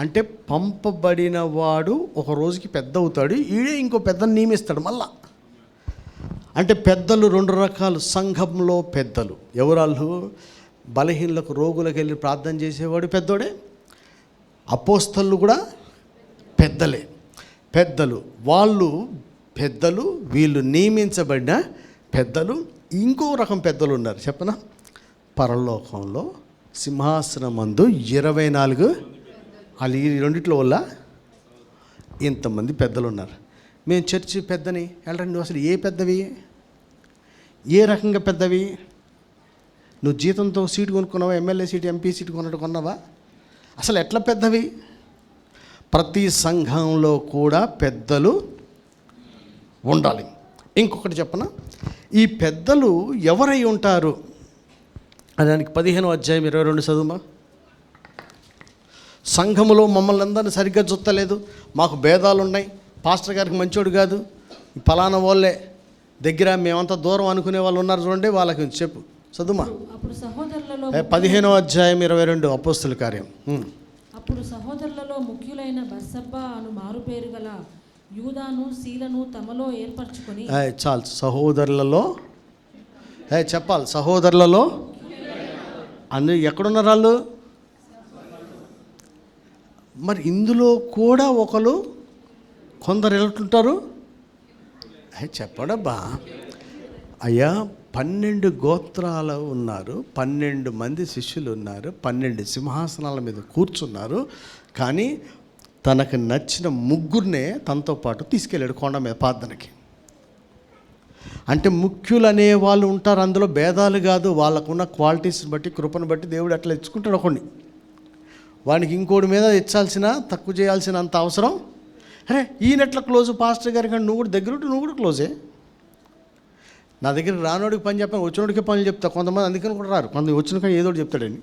అంటే పంపబడిన వాడు ఒక రోజుకి పెద్ద అవుతాడు, ఈడే ఇంకో పెద్దను నియమిస్తాడు మళ్ళా. అంటే పెద్దలు 2 రకాలు. సంఘంలో పెద్దలు ఎవరాళ్ళు? బలహీనులకు, రోగులకు వెళ్ళి ప్రార్థన చేసేవాడు పెద్దోడే. అపోస్తలు కూడా పెద్దలే. పెద్దలు వాళ్ళు పెద్దలు, వీళ్ళు నియమించబడిన పెద్దలు. ఇంకో రకం పెద్దలు ఉన్నారు, చెప్పనా? పరలోకంలో సింహాసనమందు 24 వాళ్ళు ఈ రెండిట్లో వల్ల ఇంతమంది పెద్దలు ఉన్నారు. మేము చర్చి పెద్దని వెళ్ళండి. నువ్వు అసలు ఏ పెద్దవి? ఏ రకంగా పెద్దవి? నువ్వు జీతంతో సీటు కొనుక్కున్నావా? ఎమ్మెల్యే సీటు, ఎంపీ సీటు కొన్నావా? అసలు ఎట్లా పెద్దవి? ప్రతి సంఘంలో కూడా పెద్దలు ఉండాలి. ఇంకొకటి చెప్పనా, ఈ పెద్దలు ఎవరై ఉంటారు? దానికి 15వ అధ్యాయం 22 చదువుమా. సంఘములో మమ్మల్ని అందరినీ సరిగ్గా చూస్తలేదు, మాకు భేదాలు ఉన్నాయి, పాస్టర్ గారికి మంచోడు కాదు, ఫలానా వాళ్ళే దగ్గర మేమంతా దూరం అనుకునే వాళ్ళు ఉన్నారు చూడండి, వాళ్ళకి చెప్పు, చదువుమా. 15వ అధ్యాయం 22 అపోస్తల కార్యం. అప్పుడు సహోదరులలో ముఖ్యులైన బర్సబ్బా అను మారు పేరు గల యూదాను, సీలను తమలో ఏర్పరచుకొని, చాలు, సహోదరులలో చెప్పాలి, సహోదరులలో అన్ని ఎక్కడున్నారు వాళ్ళు? మరి ఇందులో కూడా కొందరు ఎలాంటారు? చెప్పడబ్బా. అయ్యా, 12 గోత్రాలు ఉన్నారు, 12 మంది శిష్యులు ఉన్నారు, 12 సింహాసనాల మీద కూర్చున్నారు. కానీ తనకు నచ్చిన 3 తనతో పాటు తీసుకెళ్ళాడు కొండ మీద ప్రార్థనకి. అంటే ముఖ్యులు అనే వాళ్ళు ఉంటారు, అందులో భేదాలు కాదు, వాళ్ళకున్న క్వాలిటీస్ని బట్టి, కృపను బట్టి దేవుడు అట్లా ఇచ్చుకుంటాడు. ఒకడిని వానికి ఇంకోటి మీద ఇచ్చాల్సిన, తక్కువ చేయాల్సిన అంత అవసరం. అరే ఈయనెట్లా క్లోజు పాస్టర్ గారి కానీ నువ్వు కూడా దగ్గరుంటే నువ్వు కూడా క్లోజే. నా దగ్గర రానోడికి పని చెప్పాను, వచ్చినోడికి పనులు చెప్తా. కొంతమంది అందుకని కూడా రారు, కొంతమంది వచ్చిన కానీ ఏదో ఒకటి చెప్తాడని.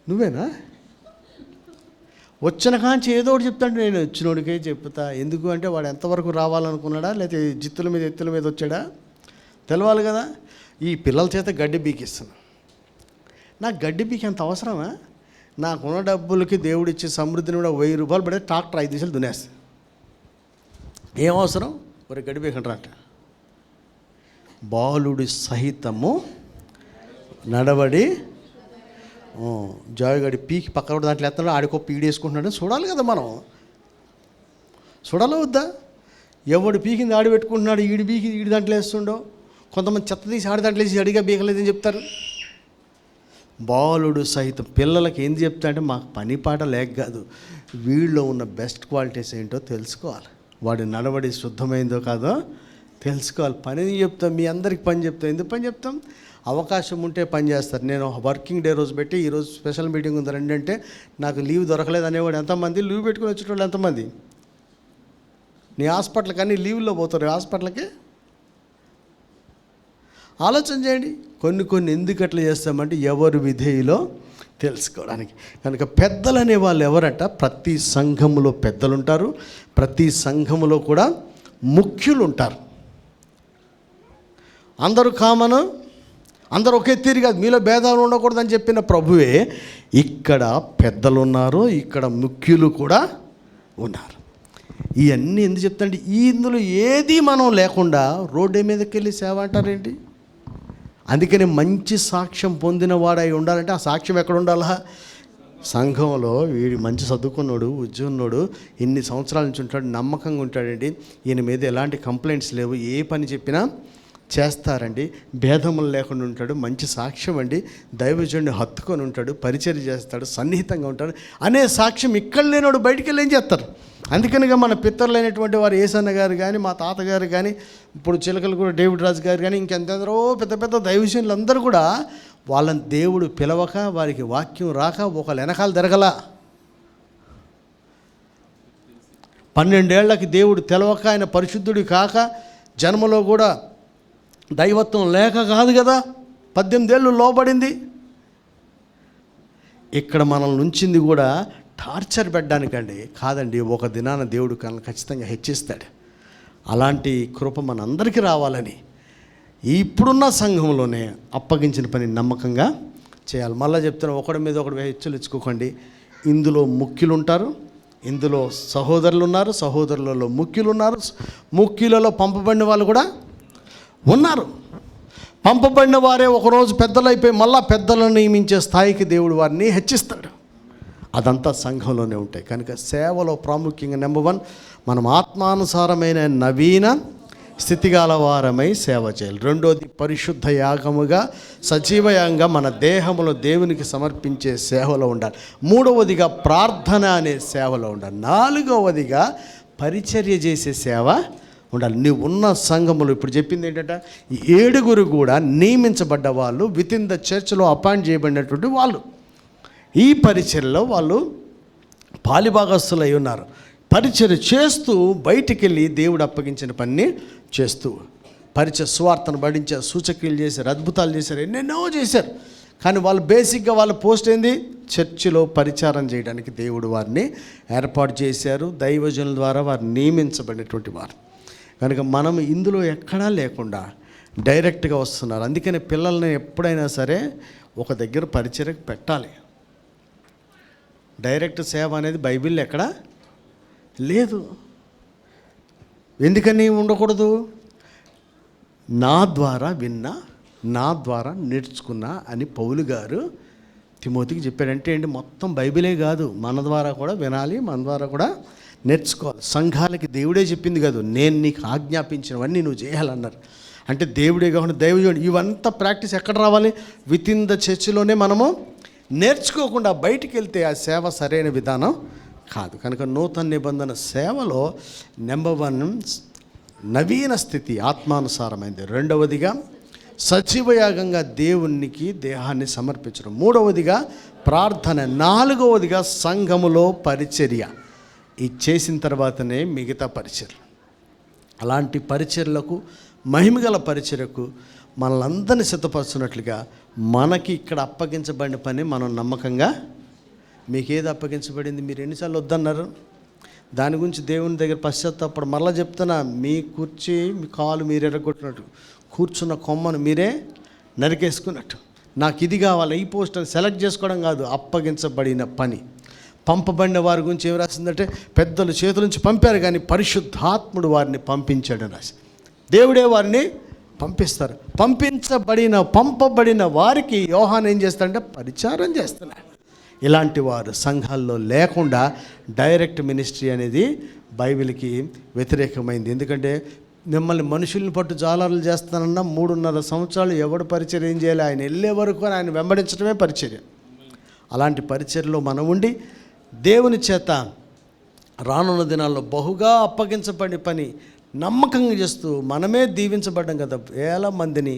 నువ్వేనా? వచ్చిన కాంచి ఏదో ఒకటి చెప్తాడు. నేను వచ్చినోడికే చెప్తా. ఎందుకు అంటే వాడు ఎంతవరకు రావాలనుకున్నాడా, లేకపోతే జిత్తుల మీద ఎత్తుల మీద వచ్చాడా తెలవాలి కదా. ఈ పిల్లల చేత గడ్డి బీకిస్తాను. నాకు గడ్డి బీకి అంత అవసరమా? నాకున్న డబ్బులకి దేవుడు ఇచ్చే సమృద్ధిని కూడా 1000 రూపాయలు పడితే ట్రాక్టర్ 5 దిశలు దునేస్తా. ఏం అవసరం? మరి గడ్డి బీకంటారా అంట. బాలుడి సహితము నడబడి, జాయిగడి పీకి పక్కన దాంట్లో ఎత్తున్నాడు, ఆడికో పీడి వేసుకుంటున్నాడు. చూడాలి కదా మనం, చూడాలా వద్దా? ఎవడు పీకింది ఆడి పెట్టుకుంటున్నాడు, ఈడి పీకి ఈడి దాంట్లో వేస్తుండో. కొంతమంది చెత్త తీసి ఆడి దాంట్లో వేసి అడిగా బీకలేదని చెప్తారు. బాలుడు సహితం పిల్లలకి ఏంది చెప్తా అంటే, మాకు పని పాట లేక కాదు, వీళ్ళలో ఉన్న బెస్ట్ క్వాలిటీస్ ఏంటో తెలుసుకోవాలి. వాడి నడవడి శుద్ధమైందో కాదో తెలుసుకోవాలి. పని చెప్తాం, మీ అందరికి పని చెప్తాం. ఎందుకు పని చెప్తాం? అవకాశం ఉంటే పని చేస్తారు. నేను వర్కింగ్ డే రోజు పెట్టి, ఈరోజు స్పెషల్ మీటింగ్ ఉంది రండి అంటే, నాకు లీవ్ దొరకలేదు అనేవాడు ఎంతమంది? లీవ్ పెట్టుకుని వచ్చేటోళ్ళు ఎంతమంది? నీ హాస్పిటల్ కానీ లీవ్లో పోతారు హాస్పిటల్కి. ఆలోచన చేయండి. కొన్ని ఎందుకు అట్లా చేస్తామంటే, ఎవరు విధేయులో తెలుసుకోవడానికి. కనుక పెద్దలు అనే వాళ్ళు ఎవరంట? ప్రతి సంఘములో పెద్దలు ఉంటారు, ప్రతి సంఘములో కూడా ముఖ్యులు ఉంటారు. అందరూ కామను, అందరూ ఒకే తీరు కాదు, మీలో భేదాలు ఉండకూడదని చెప్పిన ప్రభువే ఇక్కడ పెద్దలు ఉన్నారు, ఇక్కడ ముఖ్యులు కూడా ఉన్నారు. ఇవన్నీ ఎందుకు చెప్తాంటే, ఇందులో ఏది మనం లేకుండా రోడ్డు మీదకి వెళ్ళి సేవ అంటారేంటి? అందుకని మంచి సాక్ష్యం పొందిన వాడై ఉండాలంటే ఆ సాక్ష్యం ఎక్కడ ఉండాలా? సంఘంలో. వీడి మంచి చదువుకున్నాడు, ఉద్యోగంలోడు, ఇన్ని సంవత్సరాల నుంచి ఉంటాడు, నమ్మకంగా ఉంటాడండి, ఈయన మీద ఎలాంటి కంప్లైంట్స్ లేవు, ఏ పని చెప్పినా చేస్తారండి. భేదములు లేకుండా ఉంటాడు, మంచి సాక్ష్యం అండి, దైవజనుడిని హత్తుకొని ఉంటాడు, పరిచర్య చేస్తాడు, సన్నిహితంగా ఉంటాడు అనే సాక్ష్యం ఇక్కడ లేనివాడు బయటికి వెళ్ళి ఏం చేస్తారు? అందుకనిగా మన పితరులైనటువంటి వారు ఏసన్న గారు కానీ, మా తాతగారు కానీ, ఇప్పుడు చిలకలు కూడా డేవిడ్ రాజు గారు కానీ, ఇంకెంతెందరో పెద్ద పెద్ద దైవజనులు అందరూ కూడా వాళ్ళని దేవుడు పిలవక, వారికి వాక్యం రాక ఒకళ్ళు వెనకాల తిరగల. 12 ఏళ్లకి దేవుడు తెలవక, ఆయన పరిశుద్ధుడి కాక, జన్మలో కూడా దైవత్వం లేక కాదు కదా 18 ఏళ్ళు లోబడింది. ఇక్కడ మనల్ని ఉంచింది కూడా టార్చర్ పెట్టడానికండి కాదండి. ఒక దినాన దేవుడు ఖచ్చితంగా హెచ్చిస్తాడు. అలాంటి కృప మనందరికీ రావాలని ఇప్పుడున్న సంఘంలోనే అప్పగించిన పని నమ్మకంగా చేయాలి. మళ్ళీ చెప్తున్నా, ఒకడి మీద ఒకటి హెచ్చులు ఇచ్చుకోకండి. ఇందులో ముఖ్యులు ఉంటారు, ఇందులో సహోదరులు ఉన్నారు, సహోదరులలో ముఖ్యులు ఉన్నారు, ముఖ్యులలో పంపబడిన వాళ్ళు కూడా ఉన్నారు. పంపబడిన వారే ఒకరోజు పెద్దలు అయిపోయి మళ్ళా పెద్దలను నియమించే స్థాయికి దేవుడు వారిని హెచ్చిస్తాడు. అదంతా సంఘంలోనే ఉంటాయి. కనుక సేవలో ప్రాముఖ్యంగా నెంబర్ 1 మనం ఆత్మానుసారమైన నవీన స్థితిగల వారమై సేవ చేయాలి. రెండోది పరిశుద్ధ యాగముగా సజీవయంగా మన దేహములో దేవునికి సమర్పించే సేవలో ఉండాలి. మూడవదిగా ప్రార్థన అనే సేవలో ఉండాలి. నాలుగవదిగా పరిచర్య చేసే సేవ ఉండాలి. నీవు ఉన్న సంఘములు ఇప్పుడు చెప్పింది ఏంటంటే, ఈ 7 కూడా నియమించబడ్డ వాళ్ళు, విత్ ఇన్ ద చర్చ్లో అపాయింట్ చేయబడినటువంటి వాళ్ళు. ఈ పరిచర్యలో వాళ్ళు పాలిభాగస్తులు అయి ఉన్నారు. పరిచర్య చేస్తూ బయటికి వెళ్ళి దేవుడు అప్పగించిన పని చేస్తూ పరిచయ సువార్తను పడించారు, సూచక్రియలు చేశారు, అద్భుతాలు చేశారు, ఎన్నెన్నో చేశారు. కానీ వాళ్ళు బేసిక్గా వాళ్ళ పోస్ట్ ఏంది? చర్చిలో పరిచారం చేయడానికి దేవుడు వారిని ఏర్పాటు చేశారు. దైవజనుల ద్వారా వారు నియమించబడినటువంటి వారు. కనుక మనం ఇందులో ఎక్కడా లేకుండా డైరెక్ట్గా వస్తున్నారు. అందుకని పిల్లల్ని ఎప్పుడైనా సరే ఒక దగ్గర పరిచర్యకు పెట్టాలి. డైరెక్ట్ సేవ అనేది బైబిల్లో ఎక్కడా లేదు. ఎందుకని ఉండకూడదు? నా ద్వారా విన్నా, నా ద్వారా నేర్చుకున్నా అని పౌలు గారు తిమోతికి చెప్పాడంటే ఏంటి? మొత్తం బైబిలే కాదు, మన ద్వారా కూడా వినాలి, మన ద్వారా కూడా నేర్చుకోవాలి. సంఘాలకి దేవుడే చెప్పింది కాదు, నేను నీకు ఆజ్ఞాపించినవన్నీ నువ్వు చేయాలన్నారు. అంటే దేవుడే కాకుండా దైవజనుడు ఇవంతా ప్రాక్టీస్ ఎక్కడ రావాలి? విత్ ఇన్ ద చర్చిలోనే మనము నేర్చుకోకుండా బయటికి వెళ్తే ఆ సేవ సరైన విధానం కాదు. కనుక నూతన నిబంధన సేవలో నెంబర్ 1 నవీన స్థితి ఆత్మానుసారమైంది. రెండవదిగా సజీవయాగంగా దేవునికి దేహాన్ని సమర్పించడం. మూడవదిగా ప్రార్థన. నాలుగవదిగా సంఘములో పరిచర్య. ఇది చేసిన తర్వాతనే మిగతా పరిచర్య. అలాంటి పరిచర్యలకు, మహిమగల పరిచర్యకు మనలందరినీ సిద్ధపరుచున్నట్లుగా మనకి ఇక్కడ అప్పగించబడిన పని మనం నమ్మకంగా, మీకేది అప్పగించబడింది, మీరు ఎన్నిసార్లు వద్దన్నారు, దాని గురించి దేవుని దగ్గర పశ్చాత్తాపడు. మరలా చెప్తున్నా, మీ కుర్చీ, మీ కాలు మీరు ఎరగొట్టినట్టు, కూర్చున్న కొమ్మను మీరే నరికేసుకున్నట్టు, నాకు ఇది కావాలి, ఈ పోస్ట్ అని సెలెక్ట్ చేసుకోవడం కాదు, అప్పగించబడిన పని. పంపబడిన వారి గురించి ఏం రాసిందంటే, పెద్దలు చేతుల నుంచి పంపారు కానీ పరిశుద్ధాత్ముడు వారిని పంపించాడని రాసి. దేవుడే వారిని పంపిస్తారు. పంపబడిన వారికి యోహాను ఏం చేస్తాడంటే పరిచారం చేస్తున్నాడు. ఇలాంటి వారు సంఘాల్లో లేకుండా డైరెక్ట్ మినిస్ట్రీ అనేది బైబిల్కి వ్యతిరేకమైంది. ఎందుకంటే మిమ్మల్ని మనుషుల్ని పట్టు జాలాలు చేస్తానన్నా 3.5 సంవత్సరాలు ఎవడు పరిచర్య ఏం చేయాలి? ఆయన వెళ్ళే వరకు ఆయన వెంబడించడమే పరిచర్య. అలాంటి పరిచర్యలో మనం ఉండి దేవుని చేత రానున్న దినాల్లో బహుగా అప్పగించబడి పని నమ్మకంగా చేస్తూ మనమే దీవించబడ్డం కదా, వేల మందిని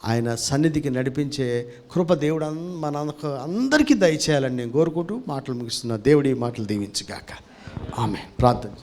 ఆయన సన్నిధికి నడిపించే కృప దేవుడు మనకు అందరికీ దయచేయాలని నేను కోరుకుంటూ మాటలు ముగిస్తున్నా. దేవుడి మాటలు దీవించుగాక. ఆమె ప్రార్థన.